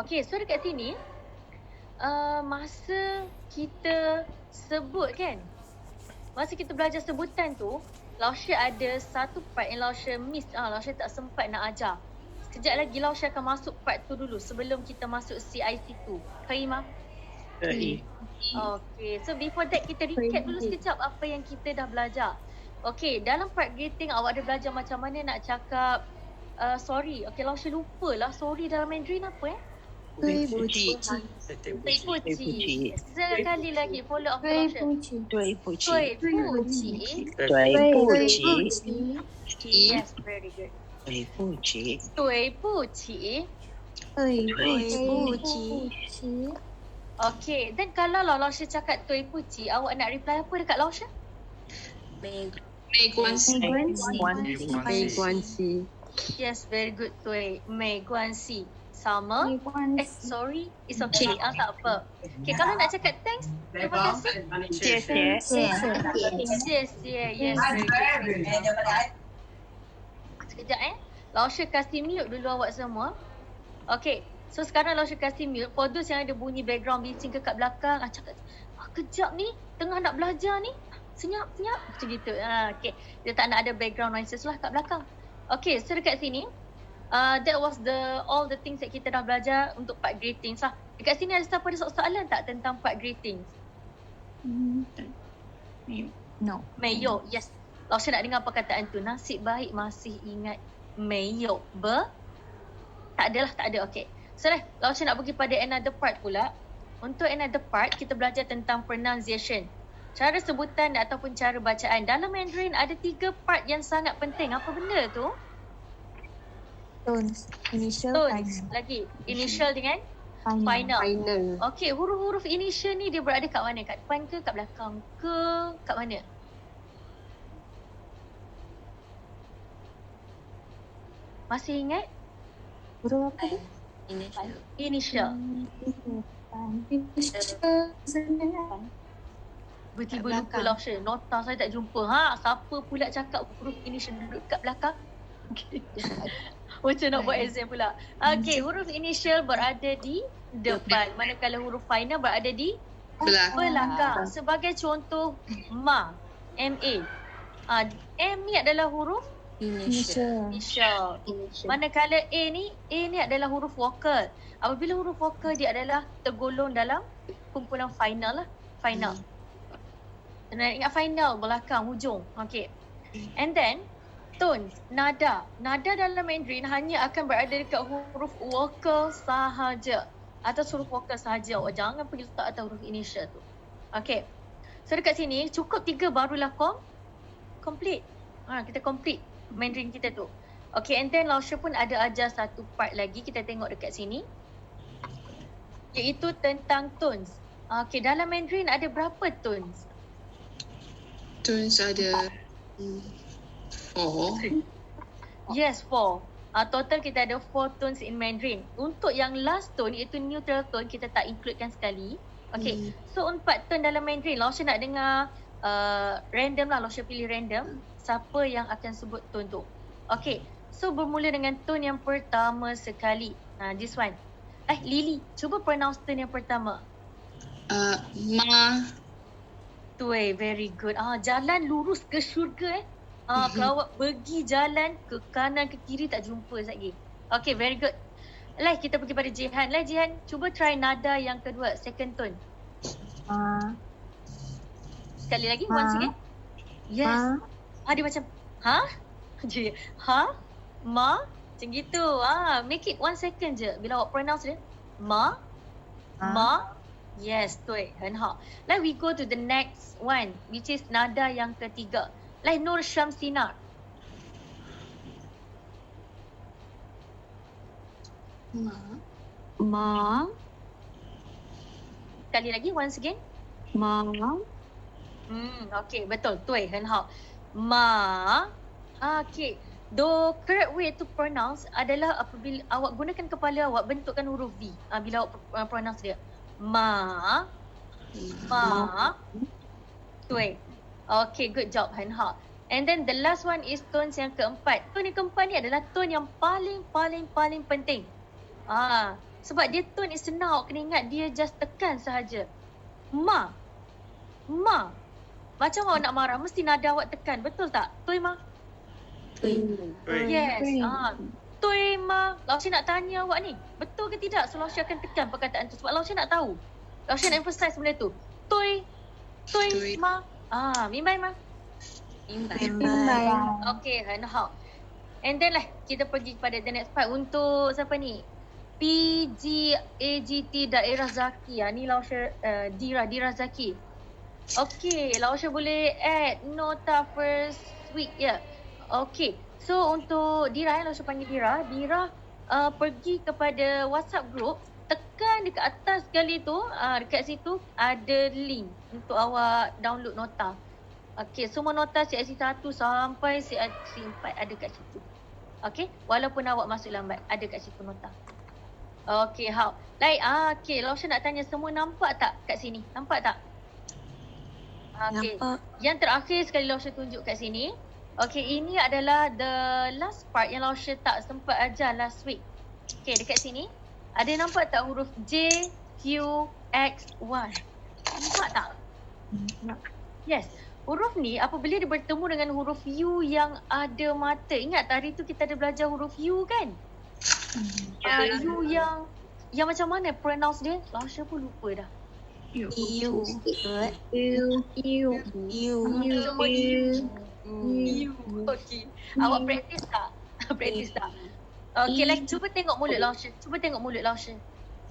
Okay, so dekat sini, masa kita sebut kan, masa kita belajar sebutan tu, Lausha ada satu part yang Lausha miss, Lausha tak sempat nak ajar. Sekejap lagi Lausha akan masuk part tu dulu sebelum kita masuk CIC2. Khairi Ma? Okay, so before that kita recap dulu sekejap apa yang kita dah belajar. Okay, dalam part greeting awak ada belajar macam mana nak cakap sorry. Okay, Lausha lupa lah sorry dalam Mandarin apa 对不起，对不起。sekali lagi follow up 对 Lausha. 不起，对不起。对不起， Yes, very good. 对不起，对不起。对不起， 起， Okay, then kalau Lausha cakap 对不起, awak nak reply apa dekat Lausha? 没关系，没关系， Yes, very good. 对，没关系。sama. 没关系， Sorry, it's okay. Tak apa. Okay, kalau nak cakap thanks, terima kasih. 谢谢，谢谢. Yes, very good. Sekejap Lausha kasih mute dulu awak semua. Okay, so sekarang Lausha kasih mute. For those yang ada bunyi background bising ke kat belakang, cakap, kejap ni, tengah nak belajar ni. Senyap. Macam gitu. Okay, dia tak nak ada background noises lah kat belakang. Okay, so dekat sini, that was all the things that kita dah belajar untuk part greetings lah. Dekat sini ada siapa ada soalan tak tentang part greetings? no， Meyo, yes. Lausha nak dengar perkataan tu. Nasib baik masih ingat meyo. Tak ada. Okay. So Lausha nak pergi pada another part pula. Untuk another part, kita belajar tentang pronunciation. Cara sebutan ataupun cara bacaan. Dalam Mandarin ada 3 part yang sangat penting. Apa benda tu? tones, initial, Tones. Lagi. Initial dengan final. Okay, huruf-huruf initial ni dia berada kat mana? Kat depan ke, kat belakang ke, kat mana? Masih ingat? huruf apa tu? Initial. Tiba-tiba lupa Lausha. Nota saya tak jumpa. Siapa pula cakap huruf initial duduk kat belakang? Okay. Macam nak buat exam pula. Okay, huruf initial berada di depan. Manakala huruf final berada di belakang. Sebagai contoh, ma, M-A. M ni adalah huruf initial. Manakala A ni adalah huruf vokal. Apabila huruf vokal dia adalah tergolong dalam kumpulan final lah. Final. Ingat final, belakang, hujung. Okay. And then, tones, nada. Nada dalam Mandarin hanya akan berada dekat huruf vokal sahaja. Atas huruf vokal sahaja. Awak jangan pergi letak atas huruf initial tu. Okay. So dekat sini, cukup 3 barulah complete. Kita complete Mandarin kita tu. Okay, and then Lausha pun ada ajar satu part lagi. Kita tengok dekat sini. Iaitu tentang tones. Okay, dalam Mandarin ada berapa tones? Tones ada 4. Yes, 4. Total kita ada 4 tones in Mandarin. Untuk yang last tone iaitu neutral tone, kita tak includekan sekali. Okay, so 4 tone dalam Mandarin. Lausha nak dengar random lah. Lausha pilih random. Siapa yang akan sebut tone tu. Okay, so bermula dengan tone yang pertama sekali. This one. Lily, cuba pronounce tone yang pertama. Ma. Tui, very good. Jalan lurus ke syurga kalau awak pergi jalan ke kanan ke kiri tak jumpa lagi. Okay, very good. Kita pergi pada Jihan. Jihan, cuba try nada yang kedua, second tone. Sekali lagi, once again. Yes. Dia macam, ma, macam gitu. Make it 1 second je. Bila awak pronounce dia, ma, yes, tui,很好. We go to the next one, which is nada yang ketiga. Nur Syamsina. Ma. Sekali lagi, once again. Ma. Okay, betul. Tui, 很好. Ma. Okay. The correct way to pronounce adalah apabila awak gunakan kepala awak, bentukkan huruf V. Bila awak pronounce dia. Ma. Tui. Okay, good job, 很好. And then the last one is tones yang keempat. Tone yang keempat ni adalah tone yang paling penting. Sebab dia tone is senang, kena ingat dia just tekan sahaja. Ma. Macam awak nak marah, mesti nada awak tekan. Betul tak? Toi ma. Yes. Toi ma. Lausha nak tanya awak ni, betul ke tidak? So Lausha akan tekan perkataan tu. Sebab Lausha nak tahu. Lausha nak emphasize benda tu. Toi ma. Mimbai ma. Mimbai. Okay, Hao. And then lah, kita pergi kepada the next part. Untuk siapa ni? PGAGT Daerah Zaki. Ni Lausha, Dira Zaki. Okay, Lausha boleh add nota first week ya. Okay, so untuk Dira, Lausha panggil Dira. Dira pergi kepada WhatsApp group. Tekan dekat atas sekali tu, dekat situ ada link untuk awak download nota. Okay, semua nota CIC 1 sampai CIC 4 ada kat situ. Okay, walaupun awak masuk lambat, ada kat situ nota. Okay, Hao. Like, okay, Lausha nak tanya, semua nampak tak kat sini? Nampak tak? Okay. Nampak. Yang terakhir sekali Lausha tunjuk kat sini. Okay, ini adalah the last part yang Lausha tak sempat ajar last week. Okay, dekat sini. Ada nampak tak huruf J, Q, X, Y? Nampak tak? Yes. Huruf ni apabila dia bertemu dengan huruf U yang ada mata. Ingat hari tu kita ada belajar huruf U kan? U yang macam mana pronounce dia? Lausha pun lupa dah. U. Okay. Awak praktis tak? Praktis tak? Okay, like cuba tengok mulut Lausha.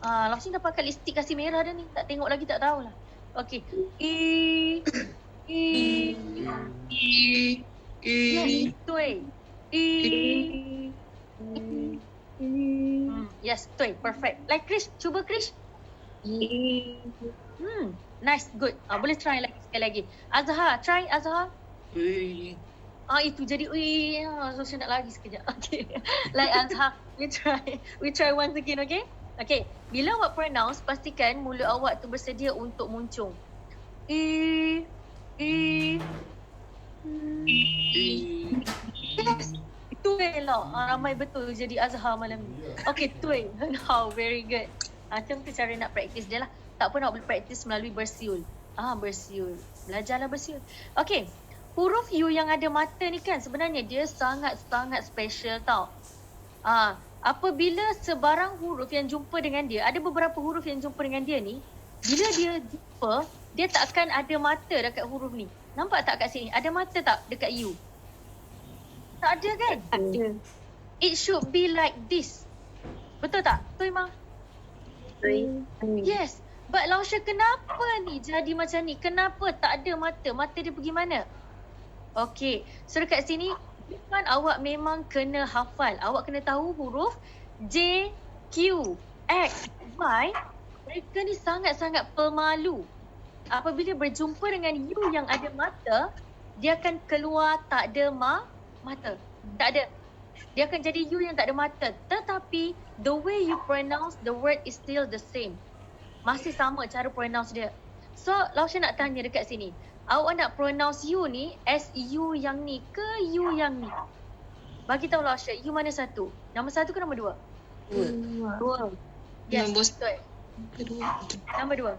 Lausha dah pakai lipstick kasih merah dah ni. Tak tengok lagi tak tahulah. Okay. Yes, Tui. Yes, Tui. Perfect. Like Krish, cuba Krish. Nice, good. Boleh try lagi sekali lagi. Azhar, try Azhar. Itu jadi so saya nak lagi sekejap. Okay. Like Azhar, we try once again, okay? Okay, bila awak pronounce, pastikan mulut awak tu bersedia untuk muncung. Yes, Tui lah. Ramai betul jadi Azhar malam ni. Okay, Tui. How very good. Macam tu cara nak praktis dia lah. Tak pun nak boleh praktis melalui bersiul. Bersiul. Belajarlah bersiul. Okay. Huruf U yang ada mata ni kan sebenarnya dia sangat-sangat special tau. Apabila sebarang huruf yang jumpa dengan dia, ada beberapa huruf yang jumpa dengan dia ni, bila dia jumpa, dia tak akan ada mata dekat huruf ni. Nampak tak kat sini? Ada mata tak dekat U? Tak ada kan? Ada. It should be like this. Betul tak? Betul Imam? Yes. But Lausha kenapa ni jadi macam ni? Kenapa tak ada mata? Mata dia pergi mana? Okay. So dekat sini, kan awak memang kena hafal. Awak kena tahu huruf J, Q, X, Y. Mereka ni sangat-sangat pemalu. Apabila berjumpa dengan U yang ada mata, dia akan keluar tak ada mata. Tak ada. Dia akan jadi U yang tak ada mata. Tetapi, the way you pronounce the word is still the same. Masih sama cara pronounce dia. So, Lausha nak tanya dekat sini. Awak nak pronounce U ni as U yang ni ke U yang ni? Bagi tahu Lausha, U mana satu? Nombor satu ke nombor dua? Dua. Yes, Nombor betul. kedua. Nombor dua.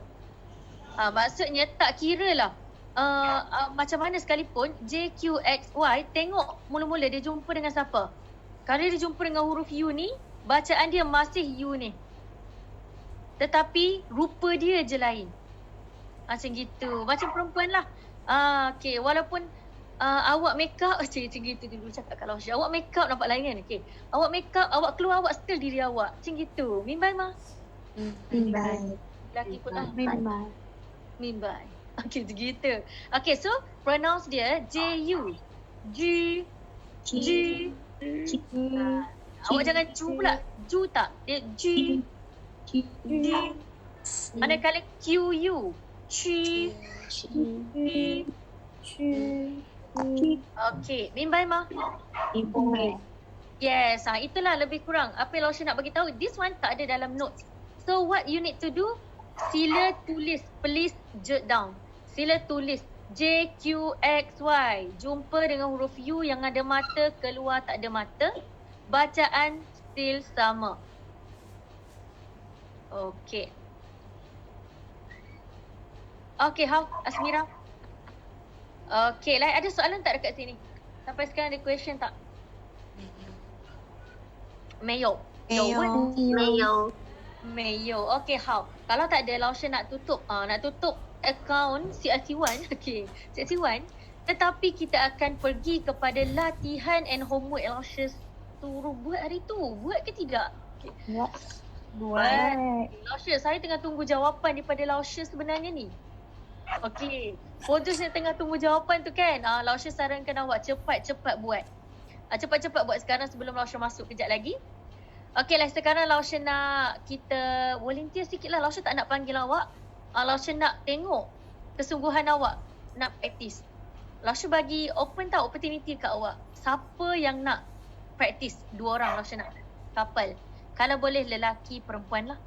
Maksudnya tak kira lah. Macam mana sekalipun, J, Q, X, Y, tengok mula-mula dia jumpa dengan siapa? Kalau dia jumpa dengan huruf U ni, bacaan dia masih U ni. Tetapi rupa dia je lain. Macam gitu. Macam perempuan lah. Okay, walaupun awak make up, macam gitu dulu cakap kat Lausha. Awak make up nampak lain kan? Okay. Awak make up, awak keluar, awak still diri awak. Macam gitu. Mimbai mah? Mimbai. Lelaki pun Mimbai. Mimbai. Okay, gitu. Okay, so pronounce dia J-U. G. Awak jangan Ju pula. Ju tak? Dia G. Manakala Q-U. Chi. Okay, mimbai mah? Mimbai. Yes, itulah lebih kurang apa yang Lausha nak bagi tahu. This one tak ada dalam notes. So what you need to do? Sila tulis. Please jot down. Sila tulis. J, Q, X, Y. Jumpa dengan huruf U yang ada mata, keluar tak ada mata. Bacaan still sama. Okay. Okay, how? Asmira? Okay, like ada soalan tak dekat sini? Sampai sekarang ada question tak? Mayo. Mayo. Okay, how? Kalau tak ada, Lausha nak tutup account CRT1. Okay, CRT1. Tetapi kita akan pergi kepada latihan and homework Lausha suruh buat hari tu. Buat ke tidak? Okay. Buat. Lausha, saya tengah tunggu jawapan daripada Lausha sebenarnya ni. Okay. Pojos yang tengah tunggu jawapan tu kan, Lausha sarankan awak cepat-cepat buat. Cepat-cepat buat sekarang sebelum Lausha masuk kejap lagi. Okay lah, sekarang Lausha nak kita volunteer sikit lah. Lausha tak nak panggil awak. Lausha nak tengok kesungguhan awak nak praktis. Lausha bagi opportunity kat awak. Siapa yang nak praktis? 2 orang Lausha nak. Couple. Kalau boleh lelaki, perempuan lah.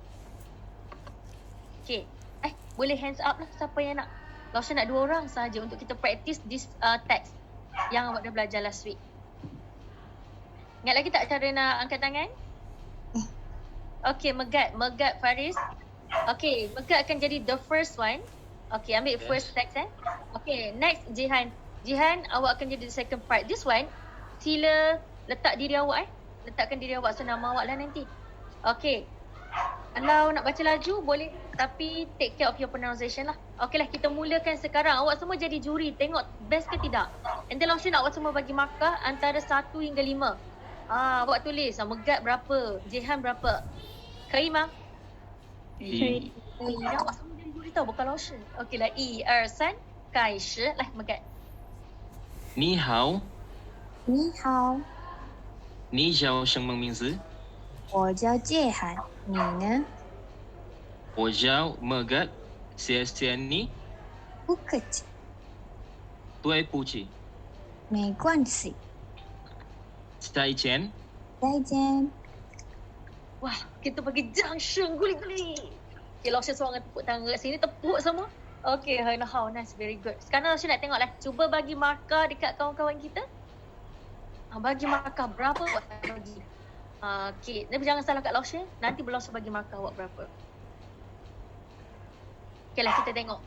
Okay. Boleh hands up lah siapa yang nak. Lausha nak 2 orang sahaja untuk kita praktis this text yang awak dah belajar last week. Ingat lagi tak cara nak angkat tangan? Okay, Megat Faris. Okay, Megat akan jadi the first one. Okay, ambil first text Okay, next Jihan. Jihan, awak akan jadi the second part. This one, sila letak diri awak letakkan diri awak, so nama awak lah nanti. Okay. Kalau nak baca laju boleh, tapi take care of your pronunciation lah. Okay lah, kita mulakan sekarang. Awak semua jadi juri, tengok best ke tidak. And then Lausha nak awak semua bagi markah antara 1 hingga 5. Awak tulis Megat berapa, Jihan berapa. Karima? Awak semua jadi juri tau, bukan Lausha. Okay lah, 1、2、3，开始。来，Megat。你好，你好，你叫什么名字？我叫介涵，你呢？我叫Megat，谢谢你。不客气，对不起，没关系，再见。再见。 Wah, kita bagi junction guli-guli. Okay, Lausha seorang tepuk tangan kat sini, tepuk semua. Okay, how nice, very good. Sekarang Lausha nak tengok lah, cuba bagi markah dekat kawan-kawan kita. Bagi markah berapa awak bagi. Okay, tapi jangan salah kat Lausha, nanti Lausha bagi markah awak berapa. Okay lah, kita tengok.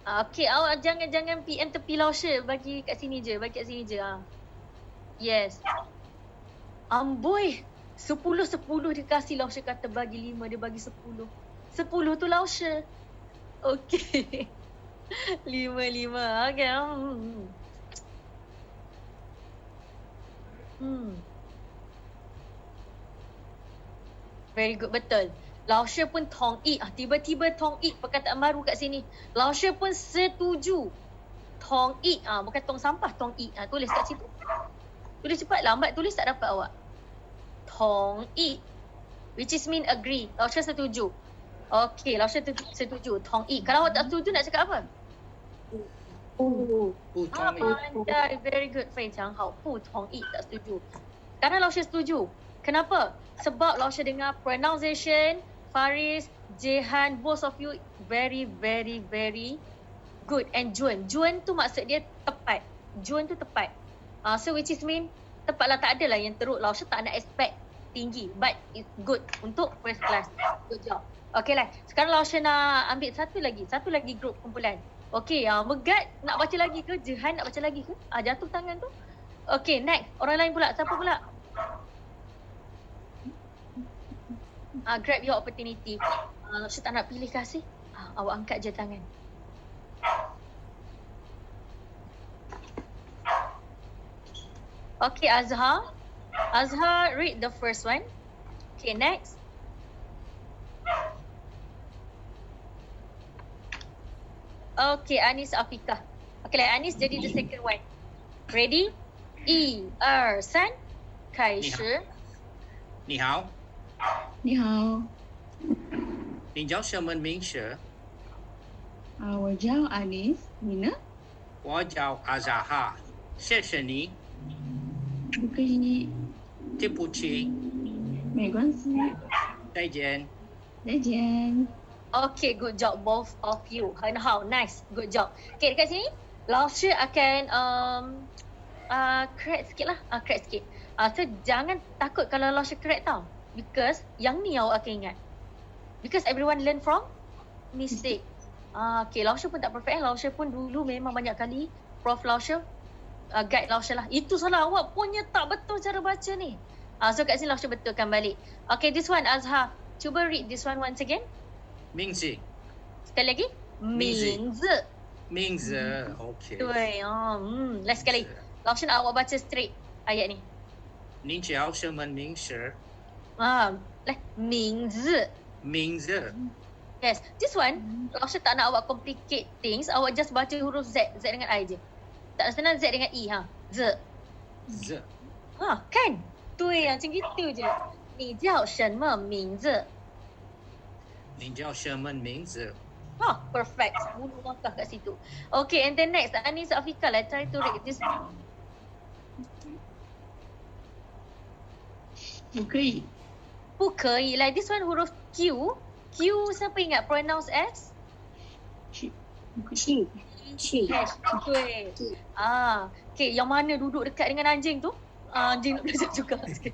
Okay, awak jangan PM tepi Lausha, bagi kat sini je, Yes. Amboi, 10 dia kasih. Lausha kata bagi 5, dia bagi 10. 10 tu Lausha. Okay. 5. Okay. Very good, betul. Lausha pun tong ik. Tiba-tiba tong ik, perkataan baru kat sini. Lausha pun setuju. Tong ik, bukan tong sampah, tong ik. Tulis kat situ. Tulis cepat, lambat tulis tak dapat awak. Tong ik, which is mean agree. Lausha setuju. Okay, Lausha setuju. Tong ik. Kalau awak tak setuju nak cakap apa? Pandai, very good. 非常好，不同意 tak setuju. Sekarang Lausha setuju. Kenapa? Sebab Lausha dengar pronunciation Faris, Jihan, both of you very good. And Juan tu maksud dia tepat. Juan tu tepat. So which is mean tepatlah, tak adalah yang teruk. Lausha tak nak expect tinggi, but it's good untuk first class. Good job. Okay lah. Sekarang Lausha nak ambil satu lagi grup kumpulan. Okay, Megat nak baca lagi ke? Jihan nak baca lagi ke? Jatuh tangan tu. Okay, next. Orang lain pula. Siapa pula? Grab your opportunity. Lausha tak nak pilih kasih. Awak angkat je tangan. Okay, Azhar. Azhar, read the first one. Okay, next. Okay, Anis Afiqah. Okay, like Anis jadi the second one. Ready? 1、2、3，开始。你好，你好，你叫什么名字？我叫Anis，你呢？我叫阿扎哈，谢谢你。不可以，对不起，没关系，再见。再见。 Okay, good job both of you. How nice, good job. Okay, dekat sini Lausha akan correct sikit lah. Correct sikit. So jangan takut kalau Lausha correct tau. Because yang ni awak akan ingat. Because everyone learn from mistake. Okay, Lausha pun tak perfect. Lausha pun dulu memang banyak kali Prof Lausha guide Lausha lah. Itu salah, awak punya tak betul cara baca ni. So kat sini Lausha betulkan balik. Okay, this one Azhar. Cuba read this one once again. 名字 Sekali lagi. 名字。名字 OK 对，来sekali. Lausha nak awak baca straight ayat ni. 你叫什么名字来，名字。名字 Yes, this one Lausha tak nak awak complicate things. Awak just baca huruf Z, Z dengan I je. Tak senang Z dengan I Z. Z Kan? 对啊，macam gitu je. 你叫什么名字？你叫什么名字 Perfect. 10 markah kat situ. Okay, and then next Anis Afika, let's try to read this. 不可以，不可以. Like this one huruf Q. Q siapa ingat pronounce as? 去，不可以，去 Yes, 对. Okay, yang mana duduk dekat dengan anjing tu? Anjing nak belajar juga sekali.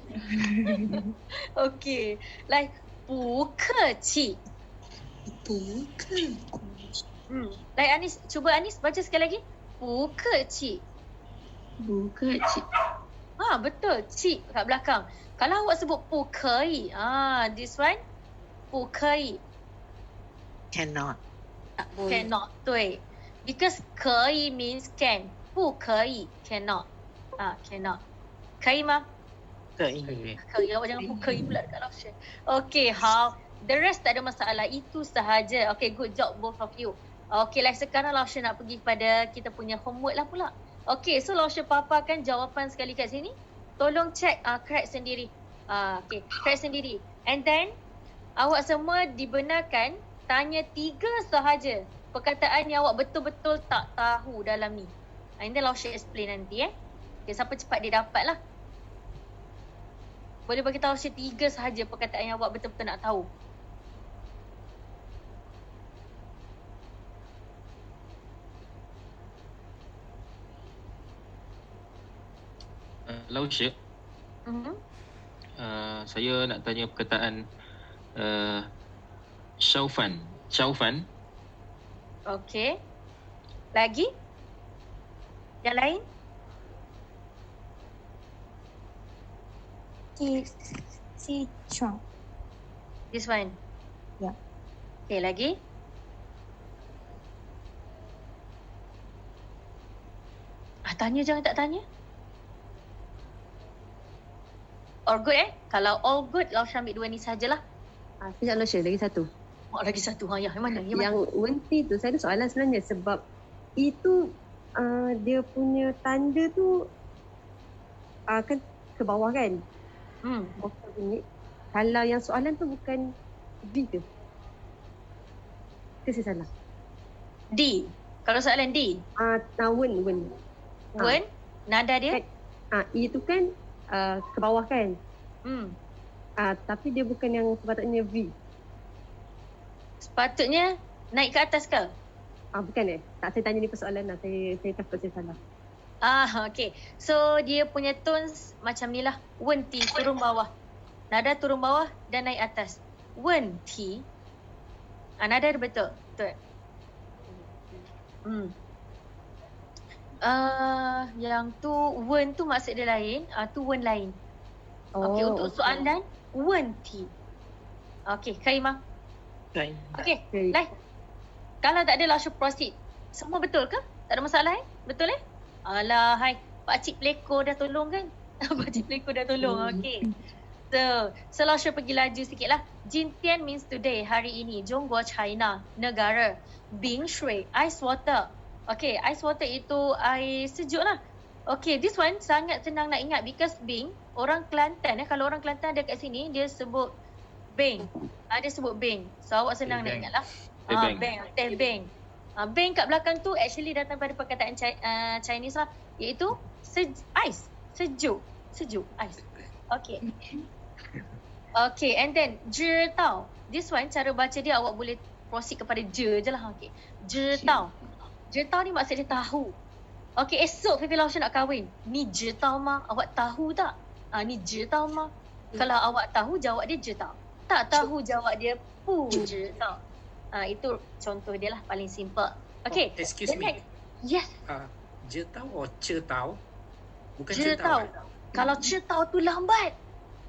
Okay, like 不客气. 不客气 Like Anis, cuba Anis baca sekali lagi. 不客气. 不客气，Betul. Cik kat belakang. Kalau awak sebut 不可以, this one 不可以 cannot. cannot. 对. Because 可以 means can. 不可以 cannot. Cannot. 可以吗？可以。可以. Awak jangan 不可以pula dekat Lausha. Okay, how? The rest tak ada masalah. Itu sahaja. Okay, good job both of you. Okay, like sekarang Lausha nak pergi pada kita punya homework lah pula. Okay, so Lausha paparkan jawapan sekali kat sini. Tolong check correct sendiri. Okay, correct sendiri. And then, awak semua dibenarkan tanya 3 sahaja perkataan yang awak betul-betul tak tahu dalam ni. And then Lausha explain nanti Okay, siapa cepat dia dapat lah. Boleh bagi tahu Lausha 3 sahaja perkataan yang awak betul-betul nak tahu. Lausha, saya nak tanya perkataan Syaufan. Syaufan. Okay. Lagi? Yang lain? 起床 This one? Ya. Okay, lagi? Tanya jangan tak tanya. All good Kalau all good, Lausha ambil 2 ni sajalah. Sekejap Lausha, lagi satu. Lagi satu. Yang mana? Yang wenti tu, saya ada soalan sebenarnya sebab itu dia punya tanda tu kan ke bawah kan? Kalau yang soalan tu bukan B ke? Ke saya salah? D. Kalau soalan D. Wen. Wen? Nada dia? I tu kan ke bawah kan? Tapi dia bukan yang sepatutnya V. Sepatutnya naik ke atas ke? Bukan tak, saya tanya ni persoalan lah. Saya takut saya salah. Okay. So dia punya tones macam ni lah. Wen ti turun bawah. Nada turun bawah dan naik atas. Wen ti. Nada dia betul. Betul. Yang tu wen tu maksud dia lain. Tu wen lain. Okay, untuk soalan wen ti. Okay, Kaimah. Okay, Lai. Kalau tak ada Lausha proceed. Semua betul ke? Tak ada masalah Betul Alah, hai. Pakcik Pleko dah tolong kan? Pakcik Pleko dah tolong. Okay. So Lausha pergi laju sikit lah. Jintian means today, hari ini. Zhongguo, China, negara. Bing Shui, ice water. Okay, ice water itu air sejuk lah. Okay, this one sangat senang nak ingat because Bing, orang Kelantan kalau orang Kelantan ada kat sini, dia sebut Beng. Dia sebut Beng. So awak senang nak ingat lah. Beng. Teh Beng. Beng kat belakang tu actually datang pada perkataan Chinese lah. Iaitu ice. Sejuk. Ice. Okay. Okay, and then je tau. This one cara baca dia awak boleh proceed kepada je lah. Okay. Je tau. Je tau ni maksud dia tahu. Okay, esok Fifi Lausha nak kahwin. Ni je tau ma. Awak tahu tak? Ni je tau ma. Kalau awak tahu, jawab dia je tau. Tak tahu, jawab dia pu je tau. Itu contoh dia lah, paling simple. Okay. Excuse the me. next. Yes, Je tahu atau ce tahu? Bukan je ce tahu. tahu. Kalau je tahu tu lambat.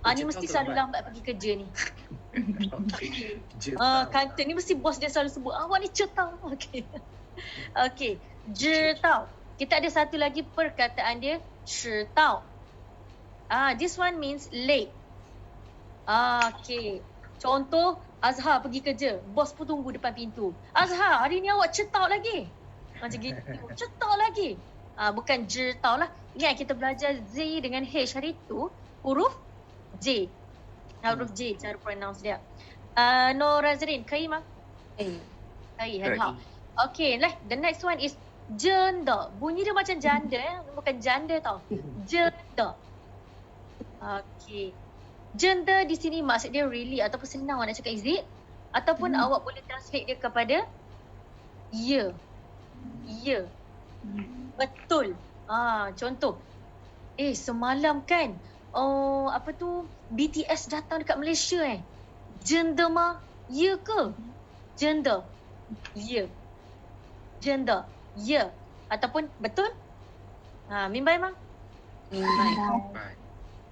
Ni Je mesti tahu tu selalu lambat pergi kerja ni. Okey. Je tahu. Kantor ni mesti bos dia selalu sebut, awak ni je tahu. Okay. Okay. Je tahu. Kita ada satu lagi perkataan dia, shi tahu. This one means late. Okay. Contoh, Azhar pergi kerja. Bos pun tunggu depan pintu. Azhar, hari ni awak cetau lagi. Macam gitu. Cetau lagi. Bukan je tahu lah. Ingat kita belajar Z dengan H hari tu. Huruf J. Huruf J, cara pronounce dia. Norazrin, 可以吗？可以，很好。Okay, the next one is janda. Bunyi dia macam janda, bukan janda tau. Janda. Okay. Janda di sini maksud dia really ataupun senang awak nak cakap, is it? Ataupun awak boleh translate dia kepada ya. Ya. Betul. Contoh. Semalam kan BTS datang dekat Malaysia Jenda mah? Ya ke? Jenda. Ya. Jenda. Ya. Ataupun betul? Mimbai mah? Baik.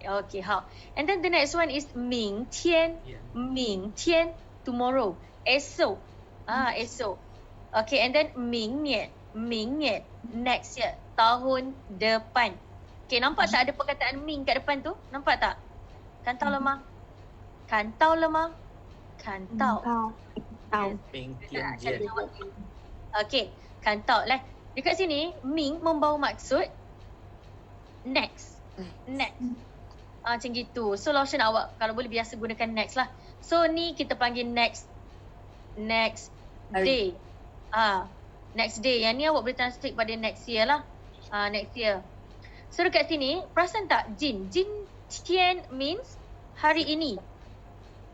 Okay, hao. And then the next one is 明天. Yeah. 明天, tomorrow. Esok. Esok. Okay, and then 明年. 明年, next year. Tahun depan. Okay, nampak tak ada perkataan ming kat depan tu? Nampak tak? Kantau lemah. Kantau lemah. Kantau. Tahu. 明天见。 Okay, kantau lah. Dekat sini, ming membawa maksud next. Next. Macam gitu. So, Lausen awak kalau boleh biasa gunakan next lah. So, ni kita panggil next. Next day. Next day. Yang ni awak boleh translate pada next year lah. Next year. So, dekat sini, perasan tak Jin? Jin tian means hari ini.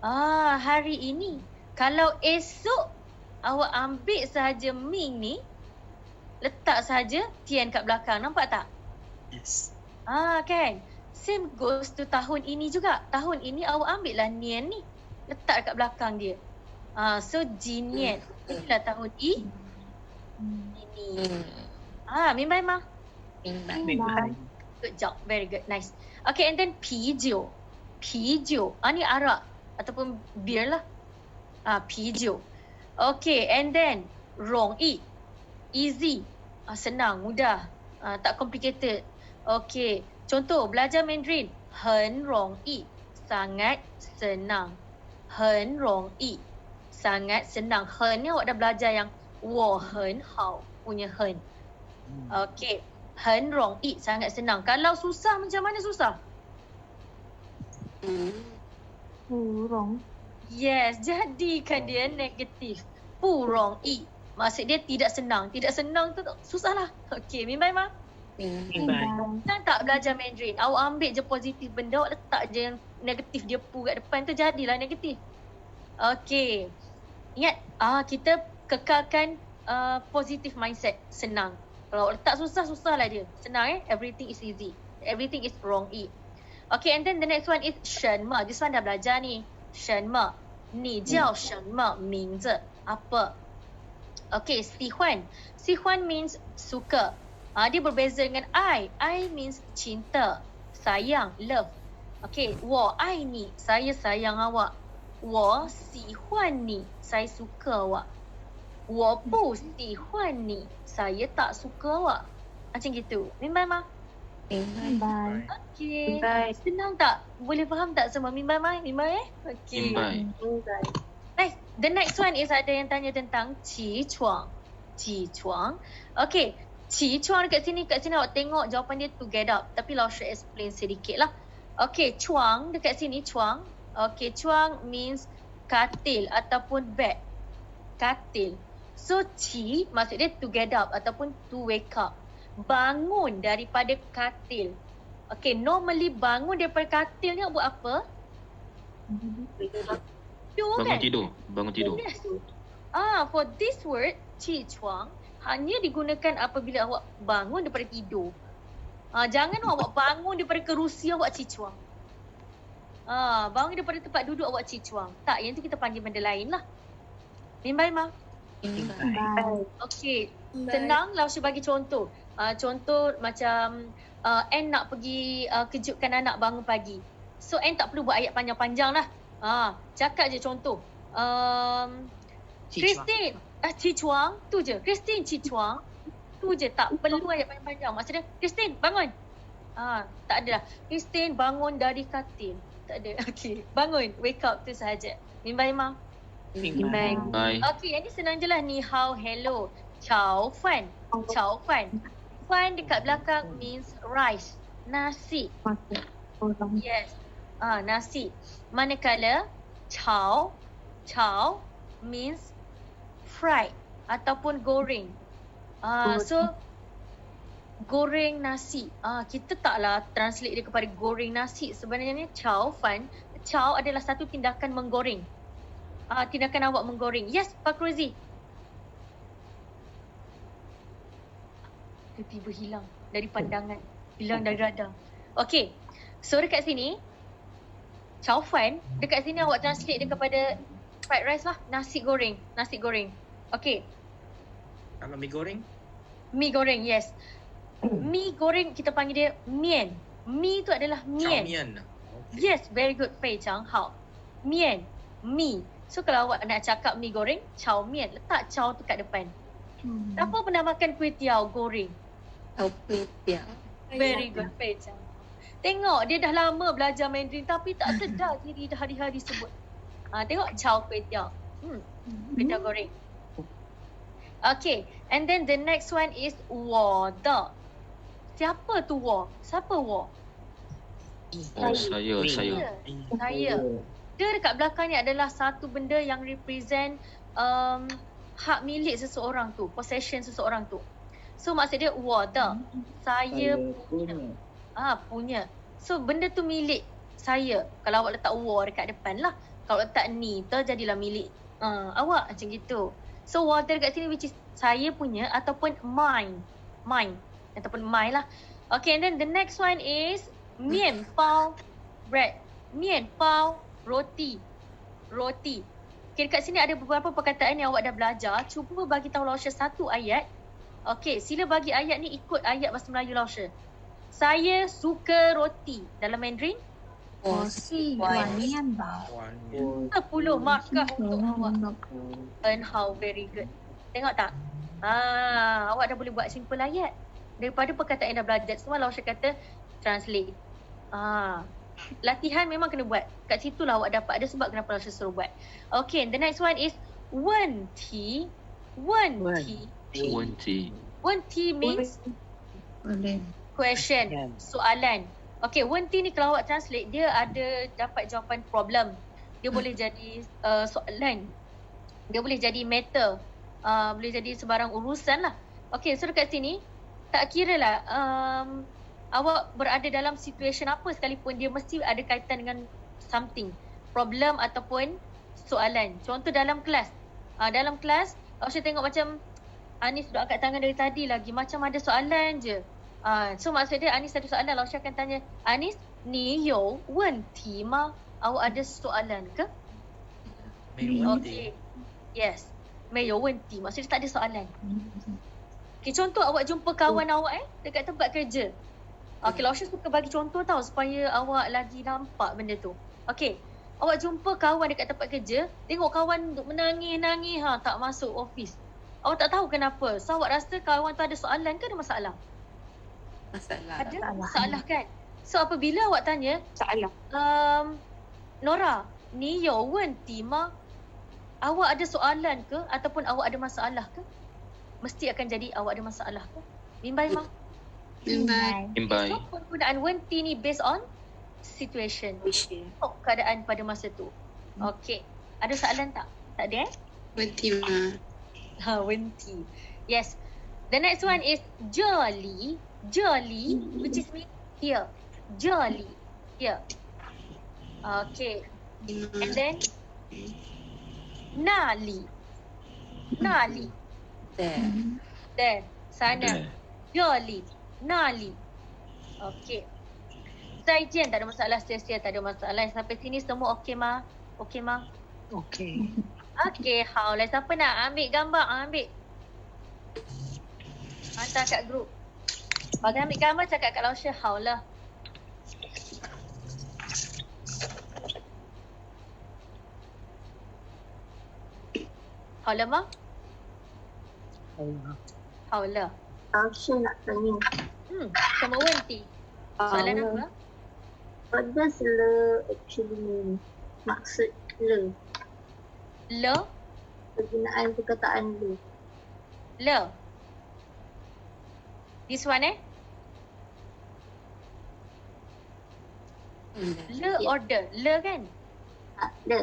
Hari ini. Kalau esok, awak ambil sahaja ming ni, letak sahaja tian kat belakang. Nampak tak? Yes. Kan? Same goes to tahun ini juga. Tahun ini awak ambil lah nian ni. Letak kat belakang dia. So, jinian. Inilah tahun ini. Mimbai mah? Mimbai. Good job. Very good. Nice. Okay, and then pijo. Pijo. Ni arak. Ataupun beer lah. Pijo. Okay, and then rong-i. Easy. Senang, mudah. Tak complicated. Okay. Contoh, belajar Mandarin. 很容易. Sangat senang. 很容易. Sangat senang. 很 ni awak dah belajar yang 我很好 punya 很. Okay. 很容易, sangat senang. Kalau susah, macam mana susah? Burung. Yes, jadikan dia negatif. 不容易. Maksud dia tidak senang. Tidak senang tu susah lah. Okay, mimbai mah? Mimbai. Senang tak belajar Mandarin? Awak ambil je positif benda, awak letak je yang negatif dia pu kat depan tu, jadilah negatif. Okay. Ingat, kita kekalkan positive mindset. Senang. Kalau awak letak susah, susah lah dia. Senang everything is easy. Everything is wrong-i. Okay, and then the next one is 什么. This one dah belajar ni. 什么. Ni jiao 什么名字. Apa. Okay, 喜欢. 喜欢 means suka. Dia berbeza dengan I. I means cinta. Sayang, love. Okay, 我爱你. Saya sayang awak. 我喜欢你. Saya suka awak. 我不喜欢你. Saya tak suka awak. Macam gitu. Mimbai mah? Mimbai. Okay. Mimbai. Senang tak? Boleh faham tak semua? Mimbai mah? Mimbai Okay. Mimbai. Nice. The next one is ada yang tanya tentang 起床. 起床. Okay. 起床kat sini awak tengok jawapan dia to get up. Tapi Lao should explain sedikit lah. Okay. 床 dekat sini 床. Okay. 床 means katil ataupun bed. Katil. So, qi maksud dia to get up ataupun to wake up. Bangun daripada katil. Okay, normally bangun daripada katil ni buat apa? Tidur kan? Bangun tidur. Yes. For this word, qi chuang, hanya digunakan apabila awak bangun daripada tidur. Jangan awak bangun daripada kerusi awak qi chuang. Bangun daripada tempat duduk awak cicuang. Tak, yang tu kita panggil benda lain lah. Mimbai ma? Okey, senang lah saya bagi contoh. Contoh macam Ann nak pergi kejutkan anak bangun pagi. So Ann tak perlu buat ayat panjang-panjang lah. Cakap je contoh. Christine, cicuang, tu je. Christine cicuang, tu je. Tak perlu ayat panjang-panjang. Maksudnya, Christine bangun. Tak ada lah. Christine bangun dari katil. Tak ada. Okey, bangun. Wake up tu sahaja. Mimbai ma? Mimbai. Bye. Okey, yang ni senang je lah. Ni hao, hello. Ciao fan. Ciao fan. Fan dekat belakang means rice. Nasi. Yes. Nasi. Manakala ciao means fried ataupun goreng. So goreng nasi. Kita taklah translate dia kepada goreng nasi. Sebenarnya ciao fan, ciao adalah satu tindakan menggoreng. Tindakan awak menggoreng. Yes, Pak Rozi. Tiba-tiba hilang dari pandangan, hilang dari radar. Okey. So dekat sini ciao fan, dekat sini awak translate dia kepada fried rice lah, nasi goreng. Okey. Kalau mi goreng? Mi goreng, yes. Mi goreng kita panggil dia mian. Mi tu adalah mian. Chow mian. Yes, very good. Fei Chang Hao. Mian, mi. So kalau awak nak cakap mi goreng, chow mian, letak chow tu kat depan. Siapa pernah makan kuih tiaw goreng? Very good, Fei Chang. Tengok, dia dah lama belajar Mandarin tapi tak sedar diri dah hari-hari sebut. Tengok chow kuih tiaw. Kuih tiaw goreng. Okay, and then the next one is 我的. Siapa tu 我? Siapa 我? Saya. Saya. Dia dekat belakang ni adalah satu benda yang represent hak milik seseorang tu, possession seseorang tu. So maksud dia 我的, saya punya. Punya. So benda tu milik saya. Kalau awak letak 我 dekat depan lah. Kalau letak ni, terjadilah milik awak macam gitu. So water dekat sini which is saya punya ataupun mine ataupun my lah. Okay, and then the next one is 面包 bread, 面包 roti. Okay, dekat sini ada beberapa perkataan yang awak dah belajar. Cuba bagi tahu Lausha satu ayat. Okay, sila bagi ayat ni ikut ayat bahasa Melayu Lausha. Saya suka roti. Dalam Mandarin? 我喜欢面包。 Wan. 10 markah untuk awak. And how very good. Tengok tak? Awak dah boleh buat simple ayat. Daripada perkataan yang dah belajar semua, Lausha kata translate. Latihan memang kena buat. Kat situ lah awak dapat. Ada sebab kenapa Lausha suruh buat. Okay, the next one is 问题. 问题 means question, soalan. Okay, 问题ni kalau awak translate, dia ada dapat jawapan problem. Dia boleh jadi soalan. Dia boleh jadi matter. Boleh jadi sebarang urusan lah. Okay, so dekat sini, tak kira lah awak berada dalam situasi apa sekalipun, dia mesti ada kaitan dengan something. Problem ataupun soalan. Contoh dalam kelas. Dalam kelas, saya tengok macam Anis duduk angkat tangan dari tadi lagi. Macam ada soalan je. So maksud dia Anis ada soalan, Lausha akan tanya, Anis, ni you 问题吗? Awak ada soalan ke? Okay. Yes. 没有问题. Maksudnya tak ada soalan. Okay, contoh awak jumpa kawan awak dekat tempat kerja. Okay, Lausha suka bagi contoh tau supaya awak lagi nampak benda tu. Okay, awak jumpa kawan dekat tempat kerja, tengok kawan duk menangis-nangis tak masuk office. Awak tak tahu kenapa. So awak rasa kawan tu ada soalan ke ada masalah? Ada masalah kan? So apabila awak tanya, Nora, ni you 问题吗? Awak ada soalan ke ataupun awak ada masalah ke? Mesti akan jadi awak ada masalah ke? Mimbai ma? Mimbai. So penggunaan 问题 ni based on situation. Keadaan pada masa tu. Okay. Ada soalan tak? Tak ada 问题吗？ 问题. Yes. The next one is 这里 which is mean here. 这里 here. Okay. And then 那里 there sana. 这里那里. Okay. zaijian, tak ada masalah. Sia-sia, tak ada masalah. Sampai sini semua okey, Ma? Okey, Ma? Okey. Okey, haulah. Siapa nak ambil gambar? Ambil. Hantar kat grup. Bagi ambil gambar, cakap kat Lausha, haulah. Haulah, Ma? Haulah. Lausha nak tanya. Sama Wenti. Soalan apa? What does le actually mean? Maksud le. Le? Penggunaan perkataan le. Le. This one Le order. Le kan? Le.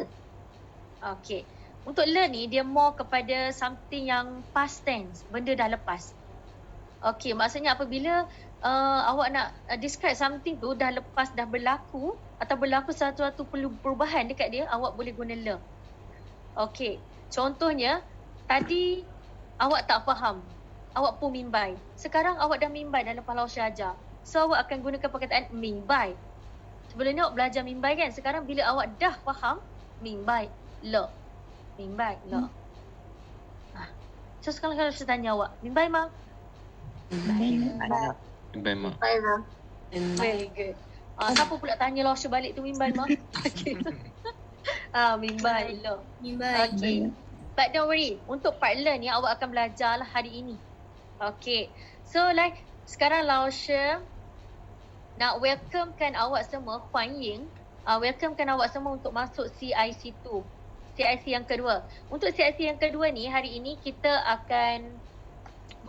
Okay. Untuk le ni, dia more kepada something yang past tense. Benda dah lepas. Okay, maksudnya apabila awak nak describe something tu dah lepas, dah berlaku atau berlaku satu-satu perubahan dekat dia, awak boleh guna le. Okay. Contohnya, tadi awak tak faham. Awak pun mimbai. Sekarang awak dah mimbai dah lepas Lausha ajar. So, awak akan gunakan perkataan mimbai. Sebelum ni awak belajar mimbai kan? Sekarang bila awak dah faham, mimbai. Le. Mimbai. Le. So, sekarang kalau saya tanya awak, mimbai, Ma? Mimbai, Ma. Baiklah. Very good. Siapa pula tanya Lausha balik tu mimbai, Ma? Okay. Mimbai. Le. Mimbai. Okay. But don't worry, untuk part learn ni awak akan belajar lah hari ini. Okay. So like sekarang Lausha nak welcomekan awak semua, Huan Ying, welcomekan awak semua untuk masuk CIC 2. CIC yang kedua. Untuk CIC yang kedua ni, hari ini kita akan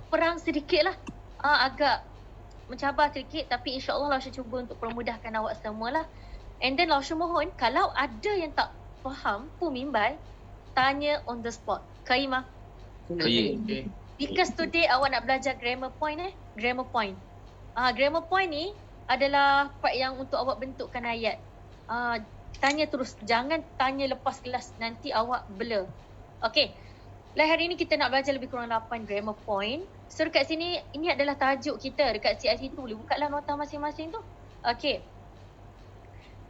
berperang sedikit lah. Agak mencabar sedikit, tapi insyaAllah Lausha cuba untuk permudahkan awak semua lah. And then Lausha mohon, kalau ada yang tak faham, pun mimbai, tanya on the spot. Kaya, Ma? Kaya. Because today awak nak belajar grammar point Grammar point. Grammar point ni adalah part yang untuk awak bentukkan ayat. Tanya terus. Jangan tanya lepas kelas. Nanti awak blur. Okay. Hari ni kita nak belajar lebih kurang 8 grammar point. So dekat sini, ini adalah tajuk kita dekat CIC tu. Boleh buka lah nota masing-masing tu. Okay.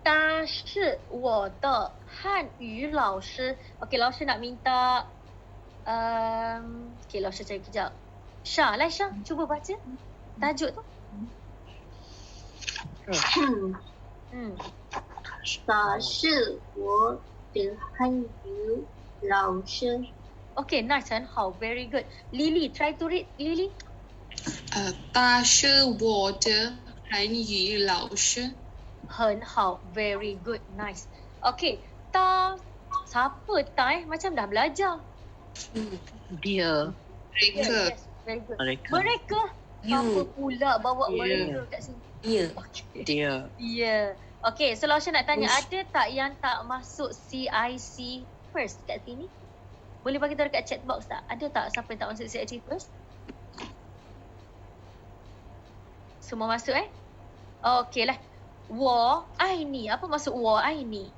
但是我的汉语老师 Okay, 老师 nak minta Okay, 老师 cari kejap. Syah, Syah, cuba baca tajuk tu. 他是我的汉语老师。 Okay, nice, 很好 very good. Lily, try to read, Lily. 他是我的韩语老师。很好 very good, nice. Okay, ta siapa ta macam dah belajar. Dia. Mereka. Yes, very good. Mereka. Mereka. Apa pula bawa Ya. mereka kat sini? Dia. Okay. Dia. Yeah. Okay, so Lausha nak tanya, ada tak yang tak masuk CIC first kat sini? Boleh bagi tahu dekat chat box tak? Ada tak siapa yang tak masuk CIC first? Semua masuk Okay lah. 我爱你. Apa maksud 我爱你?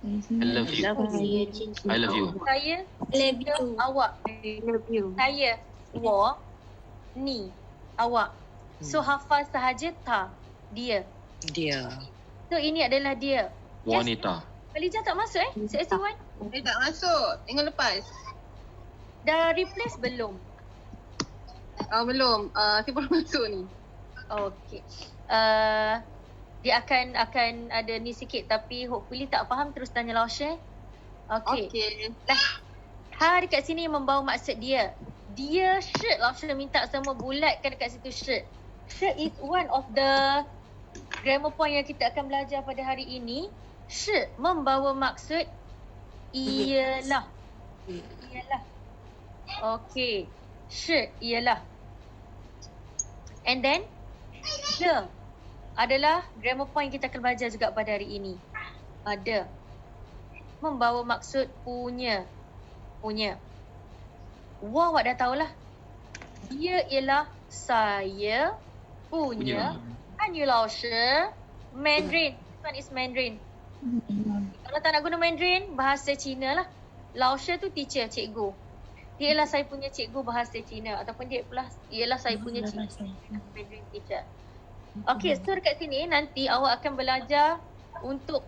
I love you. I love you. Saya Love you. awak. Love you. Saya 我 ni awak. So hafal sahaja ta dia. Dia. So ini adalah dia. Wanita. Khalijah tak masuk CIC 1? Dia tak masuk. Tengok lepas. Dah replace belum? Belum. Saya baru masuk ni. Okay. Dia akan ada ni sikit, tapi hopefully tak faham terus tanya Lausha. Okay. Dekat sini membawa maksud dia. Dia shirt. Lausha minta semua bulatkan dekat situ shirt. Shirt is one of the grammar point yang kita akan belajar pada hari ini. Shirt membawa maksud ialah. Ialah. Okay. Shirt ialah. And then the adalah grammar point kita akan belajar juga pada hari ini. Ada. Membawa maksud punya. Punya. Awak dah tahulah. Dia ialah saya punya Hanyu Lausha Mandarin. This one is Mandarin. Kalau tak nak guna Mandarin, bahasa Cina lah. Lausha tu teacher, cikgu. Dia ialah saya punya cikgu bahasa Cina. Ataupun dia ialah saya punya cikgu Mandarin teacher. Okey, so dekat sini nanti awak akan belajar untuk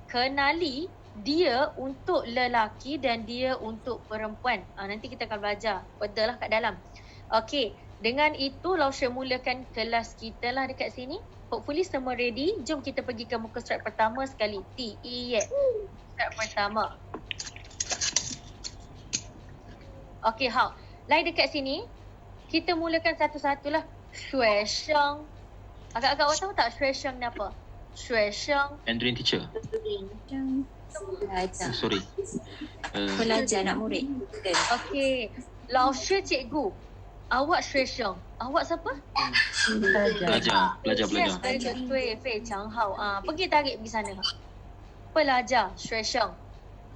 kenali dia untuk lelaki dan dia untuk perempuan. Nanti kita akan belajar. Betul lah kat dalam. Okey, dengan itu Lausha mulakan kelas kita lah dekat sini. Hopefully semua ready. Jom kita pergi ke muka surat pertama sekali. Surat pertama. Okey, lain dekat sini. Kita mulakan satu-satulah. 学生 Agak-agak awak tahu tak 学生 ni apa? 学生 Mandarin teacher. Sorry. Pelajar nak murid. Okey. 老师 cikgu. Awak 学生. Awak siapa? Pelajar. Yes, very good. 对，非常好. Pergi tarik pergi sana. Pelajar, 学生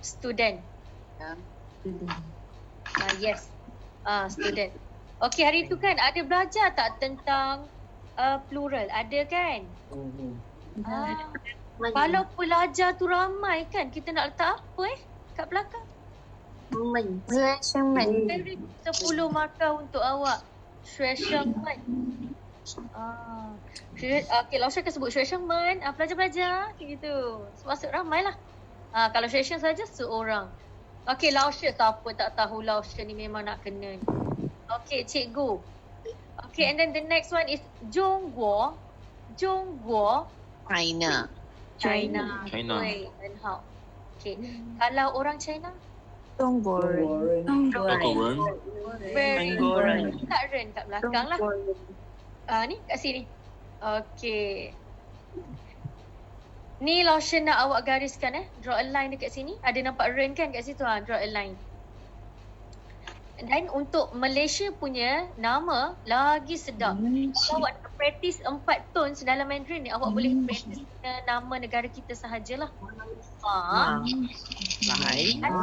student. Yes. Student. Okey, hari tu kan ada belajar tak tentang plural? Ada kan? Kalau pelajar tu ramai kan, kita nak letak apa kat belakang? 学生们 Very 10 markah untuk awak. 学生们. Okey, Lausha akan sebut 学生们, pelajar-pelajar gitu. Maksud ramai lah. Kalau 学生saja seorang. Okey, Lausha, siapa tak tahu Lausha ni memang nak kena ni. Okay, cikgu. Okay, and then the next one is 中国. 中国 China. China. China. 对，很好. Okay, kalau orang China? 中国人 Korean. Very Anggoran. good. Tak ren kat belakang lah. Ni kat sini. Okay. Ni Lausha nak awak gariskan Draw a line dekat sini. Ada nampak ren kan kat situ? Draw a line. Dan untuk Malaysia punya nama lagi sedap. Kalau awak nak practice 4 tones dalam Mandarin ni, awak boleh practice nama negara kita sahajalah. Malaysia.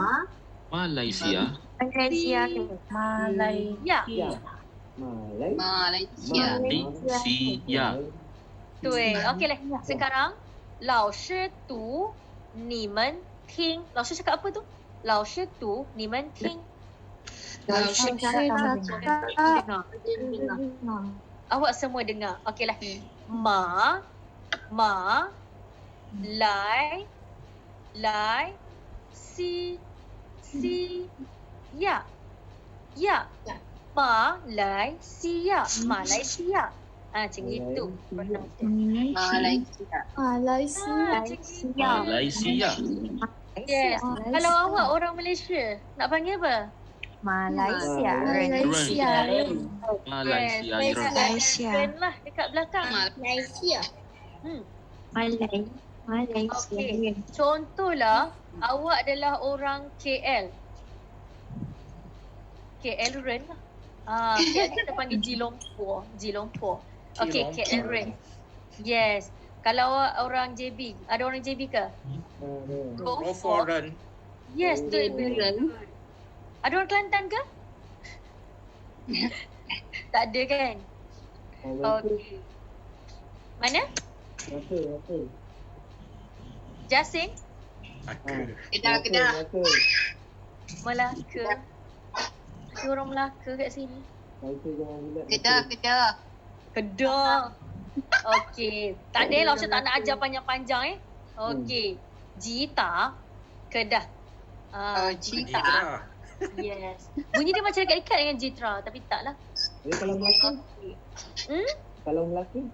Malaysia Malaysia. Malaysia. 对 ，OK 嘞。Sekarang 老师读你们听。老师cakap apa tu? 老师读你们听。Awak semua dengar. Okey lah. Ma, lai, si, ya. Ma, lai, si, ya. Malaysia. Macam itu. Malaysia. Yes. Kalau awak orang Malaysia, nak panggil apa? Malaysia Malaysia. Ren lah dekat belakang. Malaysia. Okey. Contohlah, awak adalah orang KL. KL Ren lah. KL kita panggil Jilompor. Okey, KL Ren. Yes. Kalau awak orang JB, ada orang JB ke? Go foreign. Yes, tu Ren. Ada orang Kelantan ke? Tak ada kan? Okey. Mana? Jasin? Kedah. Melaka. Ada orang Melaka kat sini. Kedah. Okey. Tak ada lah, tak nak ajar panjang-panjang Okey. Jita, Kedah. Jita. Yes. Bunyi dia macam dekat-dekat dengan Jitra, tapi taklah. Kalau Melaka? Kalau Melaka?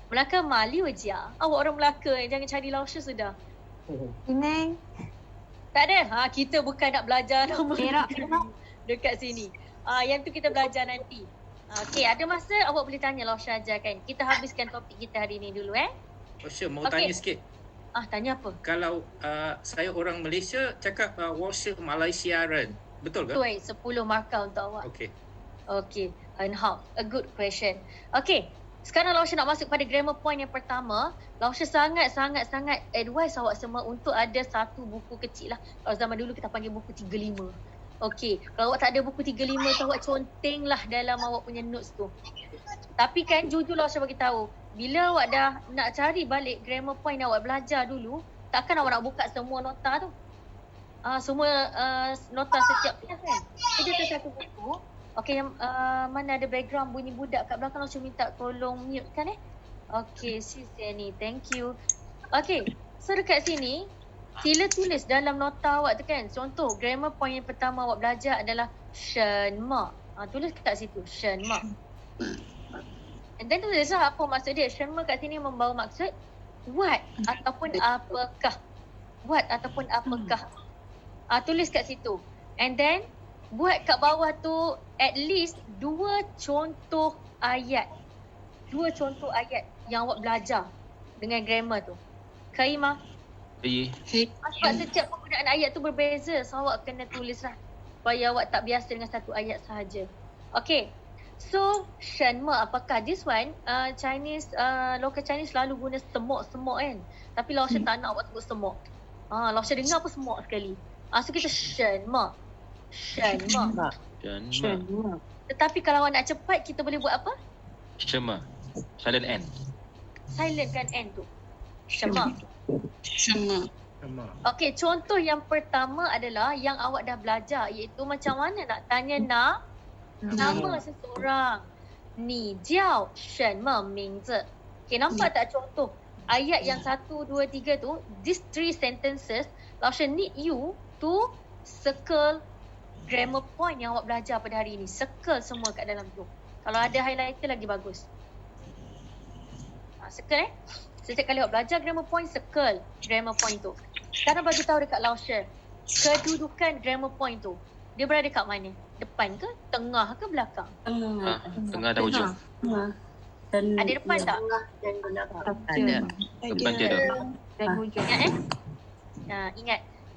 Melaka Mali wajah. Awak orang Melaka jangan cari Lausha sudah. Penang Tak ada. Kita bukan nak belajar nama Perak dekat sini. Yang tu kita belajar nanti. Okey, ada masa awak boleh tanya Lausha ajarkan. Kita habiskan topik kita hari ni dulu Lausha mau tanya sikit. Tanya apa? Kalau saya orang Malaysia cakap Lausha Malaysia Ren. Betul ke? Betul, 10 markah untuk awak. Okey. And how? A good question. Okey. Sekarang Lausha nak masuk pada grammar point yang pertama. Lausha sangat advise awak semua untuk ada satu buku kecil lah. Kalau zaman dulu kita panggil buku 35. Okey. Kalau awak tak ada buku 35 tu, awak conteng lah dalam awak punya notes tu. Tapi kan jujur Lausha bagi tahu, bila awak dah nak cari balik grammar point awak belajar dulu, takkan awak nak buka semua nota tu. Semua nota setiap kelas kan. Kita ada satu buku Okey, mana ada background bunyi budak kat belakang, Lausha minta tolong mute kan Okey, Sia ni. Thank you. Okey, so dekat sini sila tulis dalam nota awak tu kan. Contoh, grammar point yang pertama awak belajar adalah 什么. Tulis kat situ, 什么. And then tulislah apa maksud dia. 什么kat sini membawa maksud what ataupun apakah. What ataupun apakah. Tulis kat situ. And then buat kat bawah tu at least 2 contoh ayat. 2 contoh ayat yang awak belajar dengan grammar tu. Kak Ima? Sebab setiap penggunaan ayat tu berbeza. So awak kena tulislah. Supaya awak tak biasa dengan satu ayat sahaja. Okay. So, 什么 apakah? This one, Chinese, local Chinese selalu guna semok-semok kan. Tapi Lausha tak nak awak sebut semok. Lausha dengar apa semok sekali. So kita 什么 Tetapi kalau awak nak cepat, kita boleh buat apa? 什么 silent N. Silent kan N tu. 什么 Sama. Okey, contoh yang pertama adalah yang awak dah belajar, iaitu macam mana nak tanya nama seseorang. Ni jiao 什么名字? Okey, nampak tak contoh ayat yang 1, 2, 3 tu, these 3 sentences, Lausha need you to circle grammar point yang awak belajar pada hari ini. Circle semua kat dalam tu. Kalau ada highlighter lagi bagus. Circle Setiap kali awak belajar grammar point, circle grammar point tu. Sekarang bagi tahu dekat Lausha, kedudukan grammar point tu, dia berada kat mana? Depan ke? Tengah ke? Belakang? Tengah dan hujung. Ada depan tak? Ada. Depan dia tu. Dan hujung.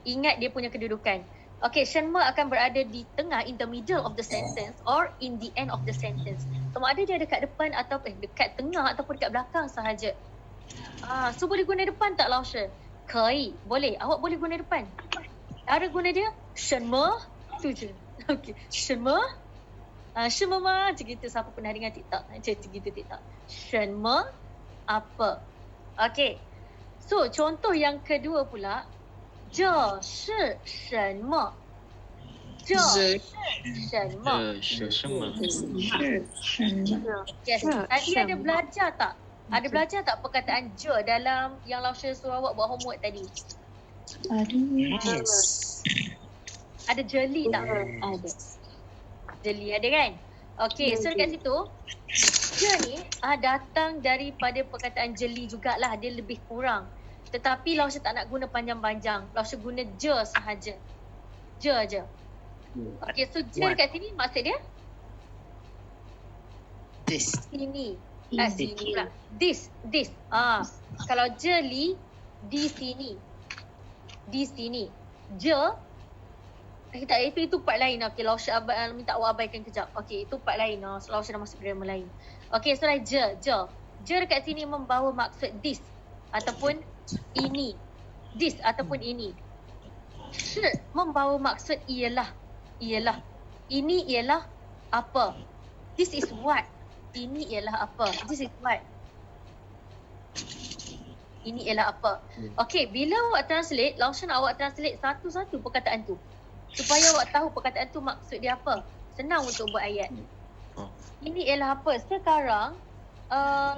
Ingat dia punya kedudukan. Okay, 什么 akan berada di tengah, in the middle of the sentence or in the end of the sentence. Sama ada dia dekat depan atau dekat tengah ataupun dekat belakang sahaja. So boleh guna depan tak Lausha? 可以, boleh. Awak boleh guna depan. Cara guna dia 什么 tu je. Okay, 什么 什么吗? Macam gitu. Siapa pernah dengar TikTok? Macam gitu TikTok. 什么 apa. Okay. So contoh yang kedua pula, 这是什么？这是什么？Yes. Tadi ada belajar tak? Ada belajar tak perkataan je dalam yang Lausha suruh awak buat homework tadi? Ada. Ada jeli tak? Ada. Jeli ada kan? Okay, so dekat situ, je ni datang daripada perkataan jeli jugalah. Dia lebih kurang. Tetapi Lausha tak nak guna panjang-panjang. Lausha guna je sahaja. Je je. Okay, so je dekat sini maksud dia? Sini. Sini pula. This. Kalau jeli, di sini. Di sini. Je. Itu part lain. Okay, Lausha minta awak abaikan kejap. Okay, itu part lain. So Lausha dah masuk grammar lain. Okay, so lah je. Je dekat sini membawa maksud this. Ataupun ini. This ataupun ini. Shi membawa maksud ialah. Ini ialah apa. This is what. Ini ialah apa. This is what. Ini ialah apa. Okay, bila awak translate, Lausha nak awak translate satu-satu perkataan tu. Supaya awak tahu perkataan tu maksud dia apa. Senang untuk buat ayat. Ini ialah apa. Sekarang,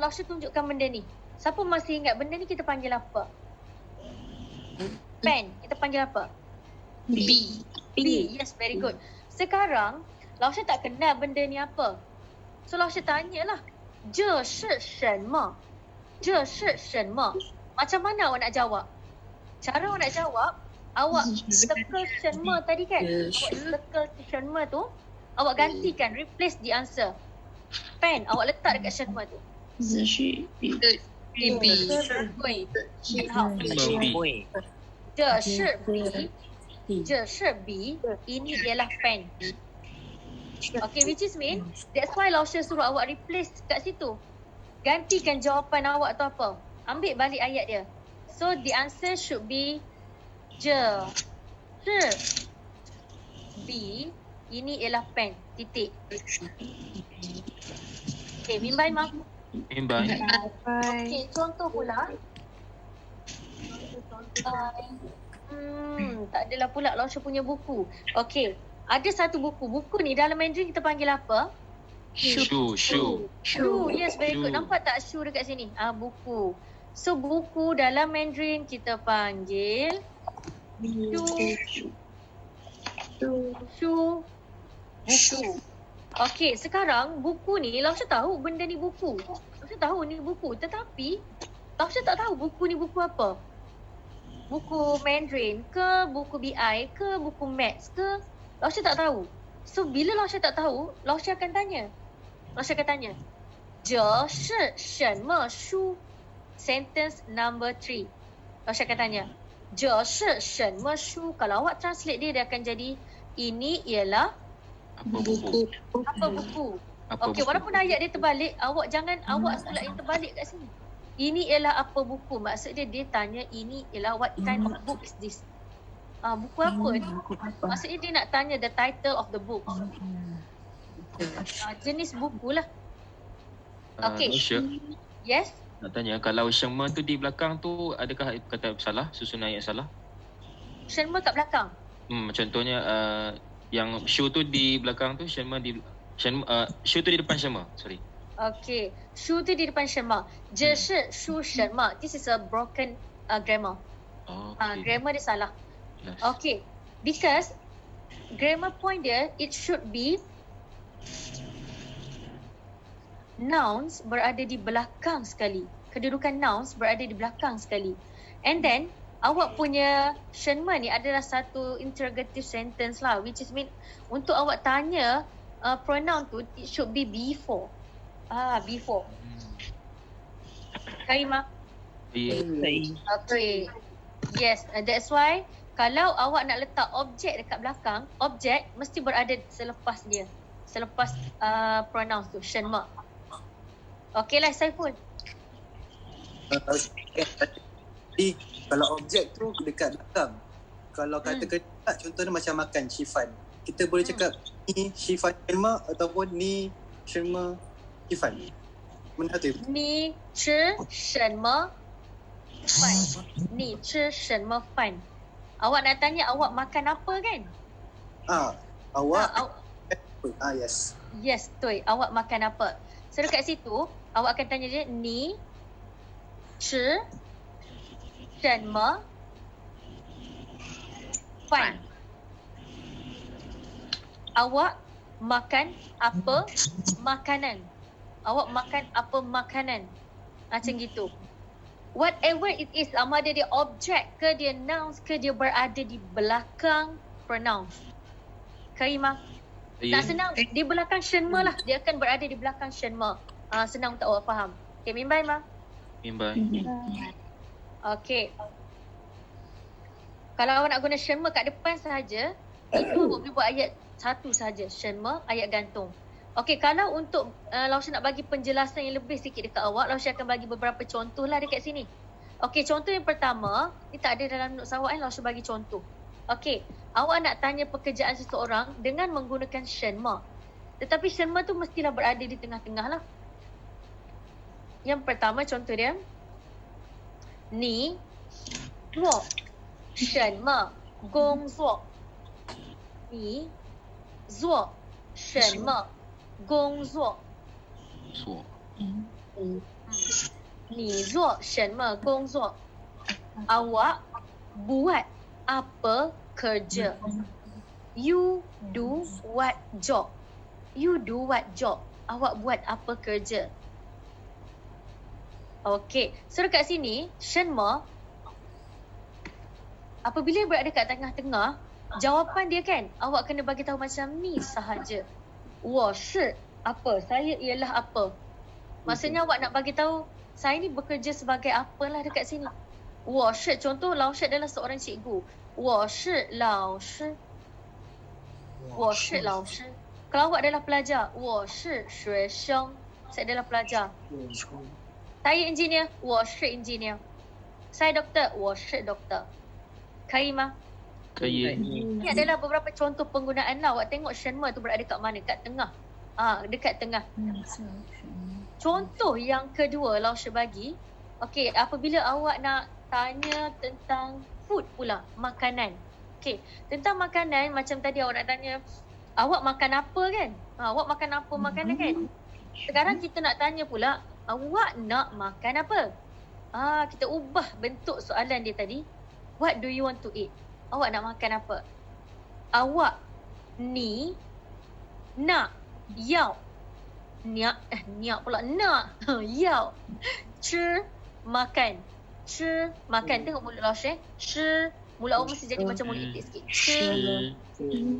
Lausha tunjukkan benda ni. Siapa masih ingat benda ni kita panggil apa? Pen. Kita panggil apa? B. Yes, very good. Sekarang, Lausha tak kenal benda ni apa. So Lausha tanyalah, 这是什么? 这是什么? Macam mana awak nak jawab? Cara awak nak jawab, awak circle 什么tadi kan? Awak circle 什么tu, awak gantikan, replace the answer. Pen, awak letak dekat 什么tu. 这是 B。这是 B. 这是 B. Ini ialah pen. Okay, which is mean, that's why Lausha suruh awak replace kat situ. Gantikan jawapan awak tu apa. Ambil balik ayat dia. So, the answer should be 这是 B. Ini ialah pen. Titik. Okay, Mimbai ma. Mimbai. Okay, contoh pula. Tak adalah pula Lausha punya buku. Okay. Ada satu buku. Buku ni dalam Mandarin kita panggil apa? Shu. Yes, very good. Nampak tak shu dekat sini? Buku. So buku dalam Mandarin kita panggil shu. Buku. Okey, sekarang buku ni Lausha tahu benda ni buku. Lausha tahu ni buku, tetapi Lausha tak tahu buku ni buku apa. Buku Mandarin ke, buku BI ke, buku Maths ke, Lausha tak tahu. So bila Lausha tak tahu, Lausha akan tanya. Lausha akan tanya, 这是什么书? Sentence number 3. Lausha akan tanya, 这是什么书? Kalau awak translate dia akan jadi, ini ialah Apa buku? Okey, walaupun ayat dia terbalik, awak jangan awak pula yang terbalik kat sini. Ini ialah apa buku? Maksud dia tanya ini ialah what kind of book is this? Buku apa ni? Maksudnya dia nak tanya the title of the book. Jenis buku lah. Okey. Yes? Nak tanya, kalau Shenme tu di belakang tu, adakah kata salah? Susunan ayat salah? Shenme kat belakang? Contohnya, yang Shu tu di belakang tu, Shenme Shu tu di depan Shenme. Sorry. Okay. Shu tu di depan Shenme. 这是书什么? This is a broken grammar. Grammar dia salah. Okay. Because grammar point dia, it should be nouns berada di belakang sekali. Kedudukan nouns berada di belakang sekali. And then, awak punya Shenme ni adalah satu interrogative sentence lah, which is mean untuk awak tanya pronoun tu, it should be before. Before. Kaima? Okay. Yes, that's why kalau awak nak letak objek dekat belakang, objek mesti berada selepas dia. Selepas pronoun tu, Shenme. Okay lah, Saiful. Jadi kalau objek tu dekat belakang, kalau kata contohnya macam makan Shifan, kita boleh cakap ni Shifan Shenme ataupun ni Shenme Shifan. Mana tu? Ni chi Shenme Fan. Ni chi Shenme Fan. Awak nak tanya awak makan apa kan? Yes. Yes, betul. Awak makan apa? So dekat situ awak akan tanya dia ni chi Shenme Fan. Awak makan apa makanan? Awak makan apa makanan? Macam gitu. Whatever it is, sama ada dia objek ke, dia nouns ke, dia berada di belakang pronouns. Karimah? Nak senang, di belakang Shenme lah. Dia akan berada di belakang Shenme. Senang untuk awak faham. Okay, mimbai Ma? Mimbai. Okay. Kalau awak nak guna Shenme kat depan sahaja, itu awak boleh buat ayat satu sahaja. Shenme, ayat gantung. Okay, kalau untuk Lausha nak bagi penjelasan yang lebih sikit dekat awak, Lausha akan bagi beberapa contoh lah dekat sini. Okay, contoh yang pertama, ni tak ada dalam notes awak kan, Lausha bagi contoh. Okay, awak nak tanya pekerjaan seseorang dengan menggunakan Shenme. Tetapi Shenme tu mestilah berada di tengah-tengah lah. Yang pertama contoh dia, ni zuo Shenme gong zuo. Ni zuo Shenme gong zuo. Ni zuo Shenme gong zuo. Awak buat apa kerja? You do what job? You do what job? Awak buat apa kerja? Okey, so dekat sini Shenme apabila berada dekat tengah-tengah, jawapan dia kan awak kena bagi tahu macam ni sahaja. 我是 apa? Saya ialah apa? Maksudnya awak nak bagi tahu saya ni bekerja sebagai apalah dekat sini. 我是 contoh Lausha adalah seorang cikgu. 我是老师. 我是老师. Kalau awak adalah pelajar, 我是学生. Saya adalah pelajar. Saya engineer, 我是 engineer. Saya doktor, 我是 doktor. 可以吗？ 可以。 Ini adalah beberapa contoh penggunaan lah. Awak tengok Shenme tu berada kat mana? Kat tengah. Dekat tengah. Contoh yang kedua Lausha bagi. Okey, apabila awak nak tanya tentang food pula, makanan. Okay, tentang makanan macam tadi awak nak tanya, awak makan apa kan? Awak makan apa makanan kan? Sekarang kita nak tanya pula, awak nak makan apa? Kita ubah bentuk soalan dia tadi. What do you want to eat? Awak nak makan apa? Awak ni nak yao. Niak pula nak. Yao. Chi makan. Chi makan. Tengok mulut Laush Chi. Mulut awak mesti jadi macam mulut itik sikit. Chi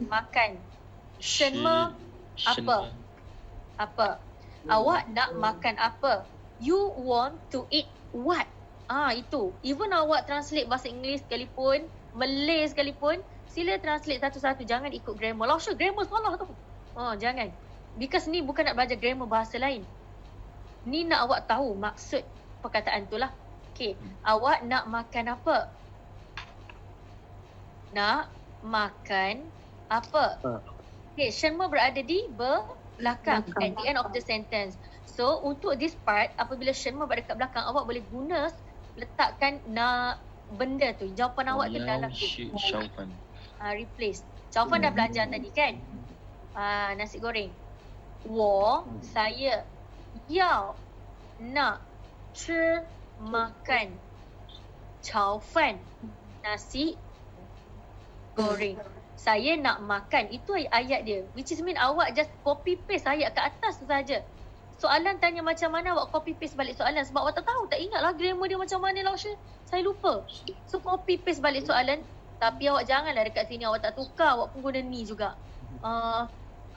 makan. Shenme apa? Apa? Awak nak makan apa? You want to eat what? Itu. Even awak translate bahasa Inggeris sekalipun, Malay sekalipun, sila translate satu-satu. Jangan ikut grammar. Laush, grammar salah tu. Jangan. Because ni bukan nak belajar grammar bahasa lain. Ni nak awak tahu maksud perkataan tu lah. Okay. Awak nak makan apa? Nak makan apa? Okay. Shenme berada di belakang. At the end of the sentence. So, untuk this part, apabila Shenme berada kat belakang, awak boleh guna letakkan nak benda tu. Jawapan awak tu dalam tu. Replace. Jawapan dah belajar tadi kan? Nasi goreng. Saya yao nak makan chao fan, nasi goreng. Saya nak makan. Itu ayat dia. Which is mean awak just copy paste ayat kat atas tu saja. Soalan tanya macam mana, awak copy paste balik soalan. Sebab awak tak tahu, tak ingat lah grammar dia macam mana Laush. Saya lupa. So copy paste balik soalan. Tapi awak janganlah dekat sini awak tak tukar. Awak pun guna ni juga.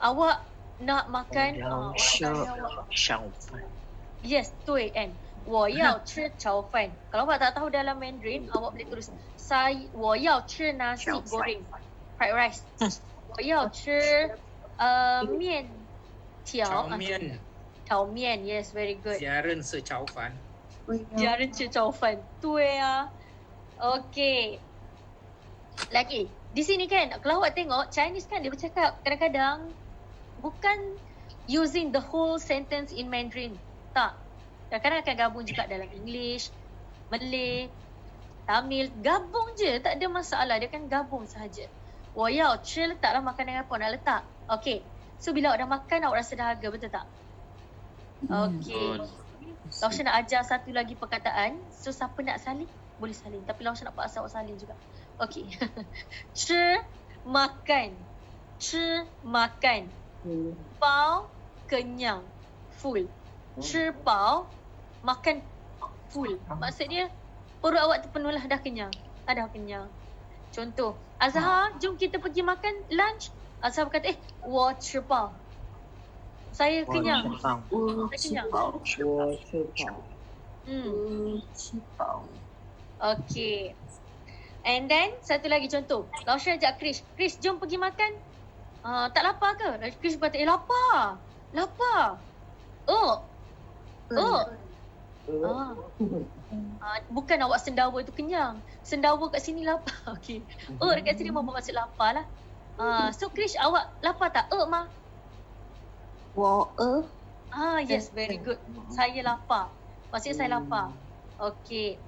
Awak nak makan yes, tu kan. 我要吃炒饭. Kalau awak tak tahu dalam Mandarin, awak boleh tulis 我要吃 nasi goreng, fried rice. 我要吃面条. 炒面 yes, very good. 家人吃炒饭. 家人吃炒饭. 对啊. Okay. Lagi. Di sini kan, kalau awak tengok, Chinese kan dia bercakap kadang-kadang bukan using the whole sentence in Mandarin. Tak. Kadang-kadang akan gabung juga dalam English, Malay, Tamil. Gabung je. Tak ada masalah. Dia kan gabung sahaja. 我要吃 letaklah makanan apa nak letak. Okay. So bila awak dah makan, awak rasa dahaga. Betul tak? Okay. Lausha nak ajar satu lagi perkataan. So siapa nak salin? Boleh salin. Tapi Lausha nak paksa awak salin juga. Okay. 吃 makan. 吃 makan. 饱 kenyang. Full. 吃饱 makan full. Maksudnya perut awak terpenuh lah, dah kenyang. Dah kenyang. Contoh, Azhar, jom kita pergi makan lunch. Azhar berkata, 我吃饱. Saya kenyang. Saya kenyang. 我吃饱. Okay. And then, satu lagi contoh. Lausha ajak Krish. Krish, jom pergi makan. Tak lapar ke? Krish berkata, lapar. Lapar. Bukan awak sendawa tu kenyang. Sendawa kat sini lapar. Okay. Dekat sini maksud lapar lah. So Krish, awak lapar tak? Ma. 我yes, very good. Saya lapar. Maksudnya saya lapar. Okay.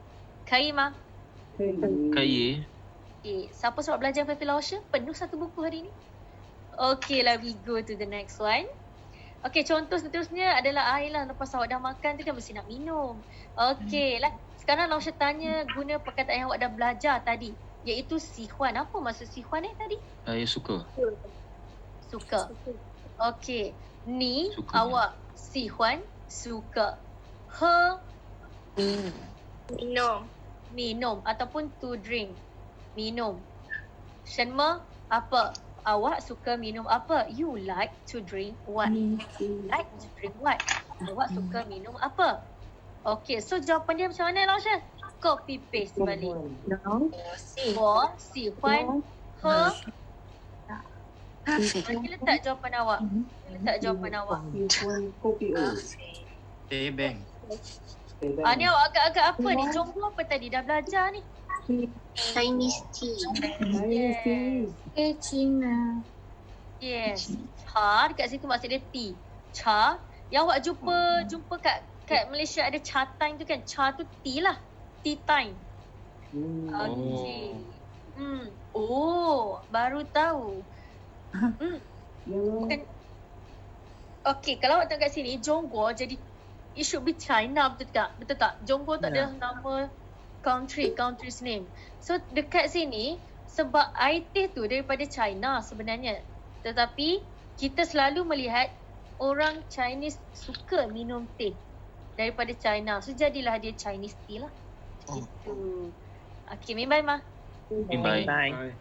Kai Ma. Kai. Okay. Siapa sebab belajar Fafi Lausha? Penuh satu buku hari ni. Okay lah, we go to the next one. Okay, contoh seterusnya adalah air lah. Lepas awak dah makan tu kan mesti nak minum. Okay lah. Sekarang Lausha tanya guna perkataan yang awak dah belajar tadi. Iaitu sihuan. Apa maksud sihuan tadi? Saya suka. Suka. Okay. Ni suka awak sihuan suka. Minum. Minum ataupun to drink. Minum. Shenme apa? Awak suka minum apa? You like to drink what? Like to drink what? Awak suka minum apa? Okay, so jawapan dia macam mana Lausha? Copy paste balik. 我喜欢喝. Letak jawapan awak. Letak jawapan awak. Beng. Ni awak agak-agak apa ni? Jombo apa tadi? Dah belajar ni? Chinese tea. Cina. Yes. Cha dekat situ maksud dia tea. Cha. Yang awak jumpa kat Malaysia ada cha time tu kan? Cha tu tea lah. Tea time. Okay. baru tahu. Okey, kalau awak tengok kat sini, Jongguo jadi it should be China, betul tak? Betul tak? Jongguo tak ada nama country's name. So dekat sini sebab air teh tu daripada China sebenarnya. Tetapi kita selalu melihat orang Chinese suka minum teh daripada China. So jadilah dia Chinese tea lah. Gitu. Okey, mimbai mah. Bye.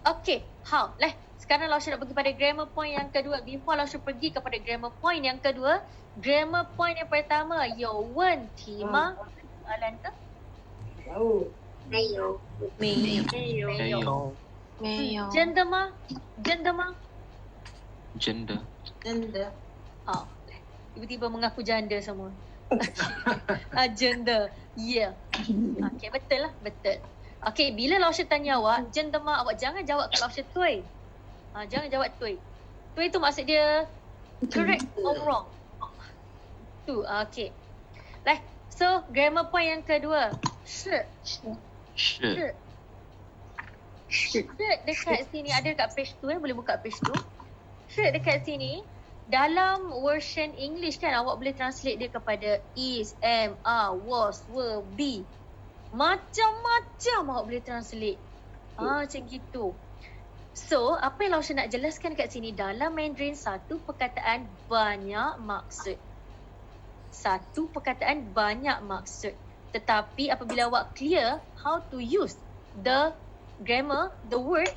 Okey, how? Lah, sekarang Lausha nak pergi pada grammar point yang kedua. Before Lausha pergi kepada grammar point yang kedua, grammar point yang pertama, 有问题吗？soalan ke? 没有，没有。真的吗？真的吗？真的。Oh, tiba-tiba mengaku janda semua. Janda. Yeah. Okey, betul lah. Betul. Okey, bila Lausha tanya awak, janda ma, awak jangan jawab kat Lausha tui. Jangan jawab tui. Tui tu maksud dia correct or wrong. Tu, okey. Lah, so grammar point yang kedua. Shi. Dekat sini ada dekat page 2, boleh buka page 2. Shi dekat sini dalam version English kan awak boleh translate dia kepada is, am, are, was, were, be. Macam-macam awak boleh translate. Macam gitu. So, apa yang Lausha nak jelaskan kat sini, dalam Mandarin satu perkataan banyak maksud. Satu perkataan banyak maksud. Tetapi apabila awak clear how to use the grammar, the word,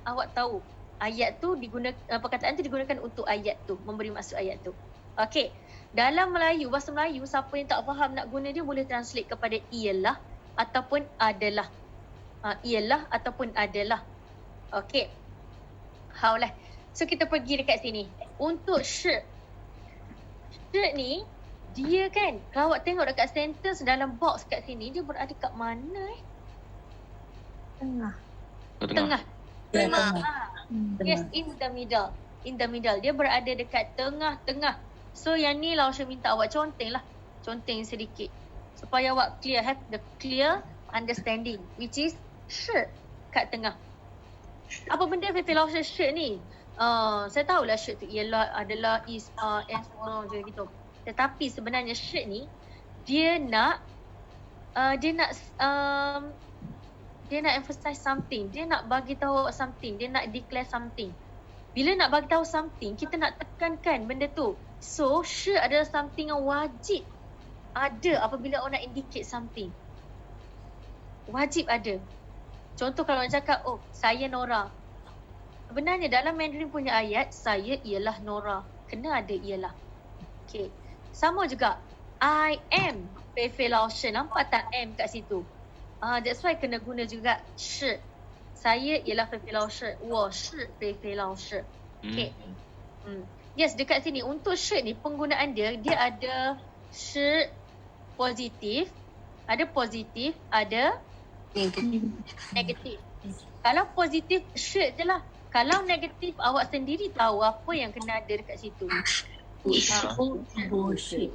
awak tahu ayat tu digunakan, perkataan tu digunakan untuk ayat tu, memberi maksud ayat tu. Okey. Dalam Melayu, bahasa Melayu, siapa yang tak faham nak guna dia boleh translate kepada ialah ataupun adalah. Ialah ataupun adalah. Okey. How lah. So kita pergi dekat sini. Untuk shi. Shi ni dia kan, kalau awak tengok dekat sentence dalam box kat sini, dia berada kat mana Tengah. Yes, in the middle. In the middle. Dia berada dekat tengah-tengah. So yang ni Lausha minta awak conteng lah. Conteng sedikit. Supaya awak clear, have the clear understanding. Which is shi kat tengah. Apa benda kata Lausha shi ni? Saya tahulah shi tu ialah, adalah, is, as, je gitu. Tetapi sebenarnya shi ni dia nak emphasize something. Dia nak bagi tahu something. Dia nak declare something. Bila nak bagi tahu something, kita nak tekankan benda tu. So, shi adalah something yang wajib ada apabila orang nak indicate something. Wajib ada. Contoh kalau orang cakap, oh, saya Nora. Sebenarnya dalam Mandarin punya ayat, saya ialah Nora. Kena ada ialah. Okay. Sama juga, I am Fei Fei Lausha. Nampak tak am kat situ? That's why kena guna juga shi. Saya ialah Fei Fei Lausha. 我是 Fei Fei Lausha. Okay. Yes, dekat sini untuk shi ni penggunaan dia ada shi positif, ada positif, ada negatif. Kalau positif shi je lah. Kalau negatif awak sendiri tahu apa yang kena ada dekat situ. Bullshit.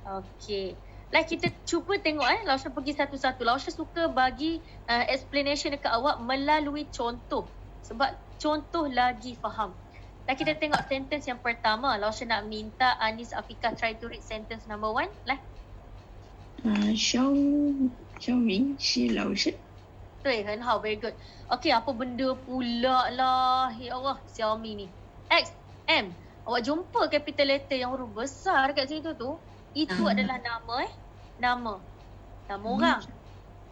Okay. Lah kita cuba tengok Lausha pergi satu-satu. Lausha suka bagi explanation dekat awak melalui contoh. Sebab contoh lagi faham. Lah kita tengok sentence yang pertama. Lausha nak minta Anis Afiqah try to read sentence number 1. Lah. Xiaoming是老师. 对，很好 very good. Okay, apa benda pula lah. Ya Allah, Xiaomi ni. X, M. Awak jumpa capital letter yang huruf besar dekat situ tu. Itu adalah nama Nama orang.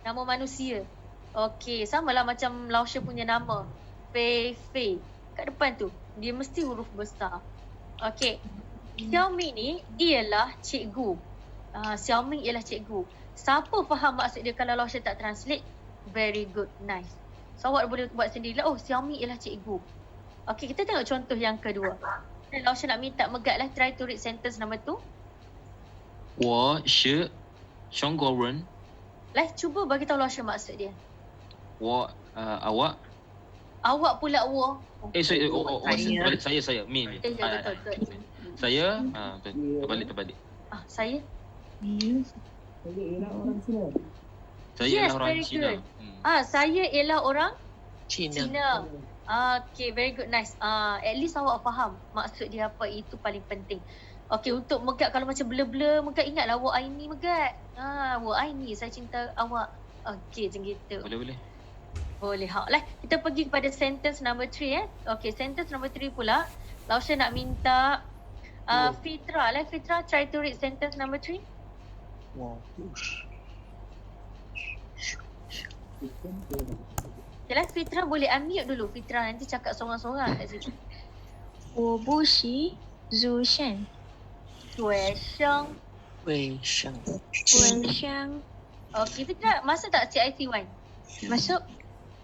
Nama manusia. Okey, samalah macam Lausha punya nama. Fei Fei. Kat depan tu, dia mesti huruf besar. Okey. Xiaomi ni ialah cikgu. Xiaomi ialah cikgu. Siapa faham maksud dia kalau Lausha tak translate? Very good, nice. So awak boleh buat sendirilah. Oh, Xiaomi ialah cikgu. Okey, kita tengok contoh yang kedua. Lausha nak minta Megat lah try to read sentence number 2. 我是中国人. Lah, cuba bagi tahu Lausha maksud dia. 我 awak. Awak pula wo. Saya me. Betul. Saya terbalik. Saya. Saya ialah orang Cina. Saya ialah orang Cina. Okay, very good, nice. At least awak faham maksud dia apa, itu paling penting. Okay, untuk Megat kalau macam blur-blur, Megat ingatlah Wo Aini Megat. Wo Aini, saya cinta awak. Okay, macam gitu. Boleh. Boleh. Lah, kita pergi kepada sentence number 3 Okay, sentence number 3 pula. Lausha nak minta Fitra lah. Fitra, try to read sentence number 3. Okay lah, Fitra boleh unmute dulu. Fitra nanti cakap sorang-sorang kat situ. 我不习祖先，学生。卫生， Okay, Fitra masuk tak CIC1? masuk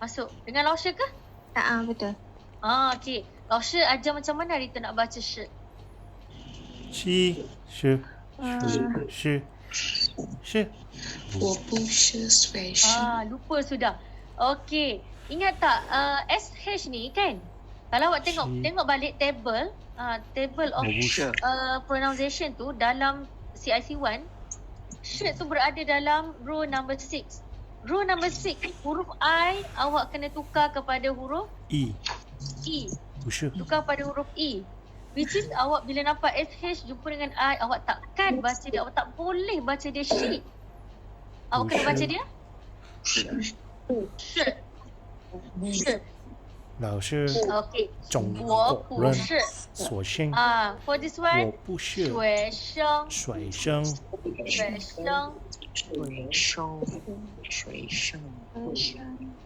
Masuk. Dengan Lausha ke? tak betul. Okay. Lausha ajar macam mana hari tu nak baca shi? 七是我不是水生。 Lupa sudah. Okay. Ingat tak SH ni kan? Kalau awak tengok balik table of pronunciation tu dalam CIC1, shi tu berada dalam row number 6. Row number 6, huruf I awak kena tukar kepada huruf E. Tukar pada huruf E. Which is awak bila nampak SH jumpa dengan I, awak takkan baca dia, awak tak boleh baca dia shi. Awak kena baca dia shi. 老师 Okay. 总我不人是所幸 For this one, 我不是学生水生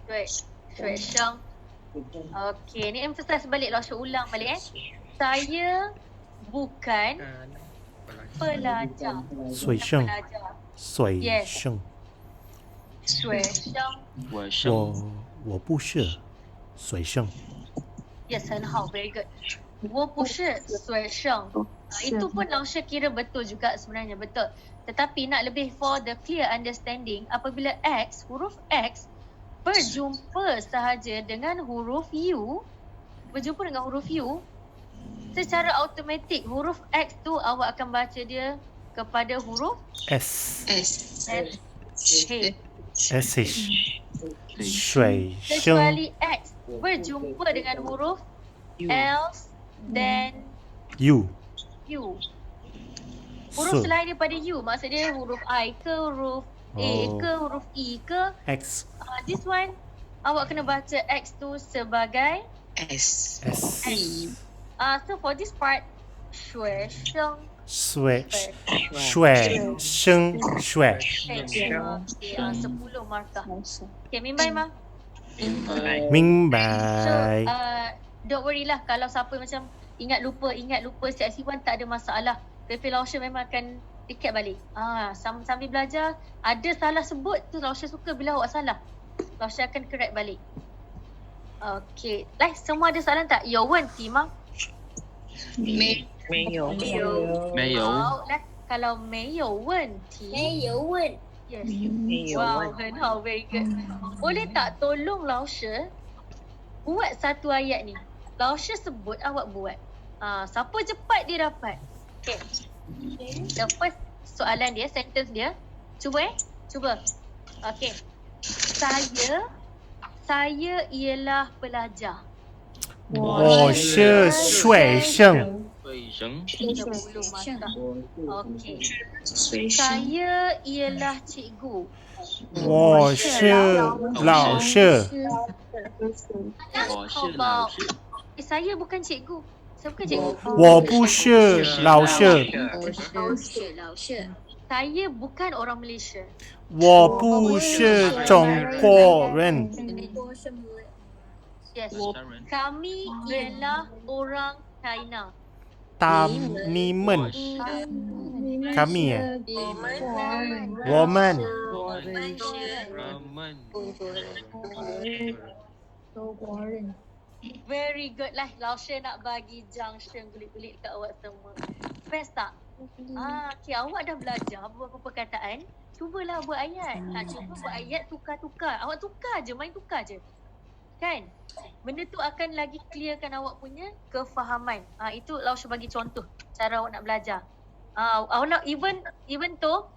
对，学生。Okay, ni emphasize balik, Lausha ulang balik Saya bukan pelajar. 水生 Pelajar. 水 Yes. 生学生。我不是水生 Yes, 很好 very good. 我不是学生。Itu pun Lausha kira betul juga sebenarnya, betul. Tetapi nak lebih for the clear understanding, apabila X, huruf X berjumpa sahaja dengan huruf U, secara automatik huruf X tu awak akan baca dia kepada huruf S SH.水生 Kecuali X berjumpa dengan huruf else then U U. Huruf selain daripada U, maksudnya huruf I ke, huruf A ke, huruf E ke. X This one, awak kena baca X tu sebagai S So for this part, 学生水生 10 markah. Okay, 明白吗？明 So, 白 don't worry lah kalau siapa macam ingat lupa CIC1 tak ada masalah. Tapi Lausha memang akan recap balik. Sambil belajar, ada salah sebut tu Lausha suka bila awak salah. Lausha akan correct balik. Okay. Lah, semua ada soalan tak? 有问题吗？没有。好，来，kalau 没有问题。Yes. Wow, 很好 very good. Boleh tak tolong Lausha buat satu ayat ni? Lausha sebut, awak buat. Siapa cepat dia dapat. Okay. The first soalan dia, sentence dia. Cuba. Okay. Saya ialah pelajar. 我是水生 Okay. Saya ialah cikgu. 我是老师 How about saya bukan cikgu. Saya bukan cikgu. 我不是老师 Saya bukan orang Malaysia. 我不是中国人 Yes. Kami ialah orang China. 你们 kami我们 Very good lah. Lausha nak bagi junction kulit-kulit kat awak semua. Best tak? Okay, awak dah belajar beberapa perkataan. Cubalah buat ayat. Cuba buat ayat tukar-tukar. Awak tukar je, main tukar je. Kan? Benda tu akan lagi clearkan awak punya kefahaman. Itu Lausha bagi contoh cara awak nak belajar. Awak nak even though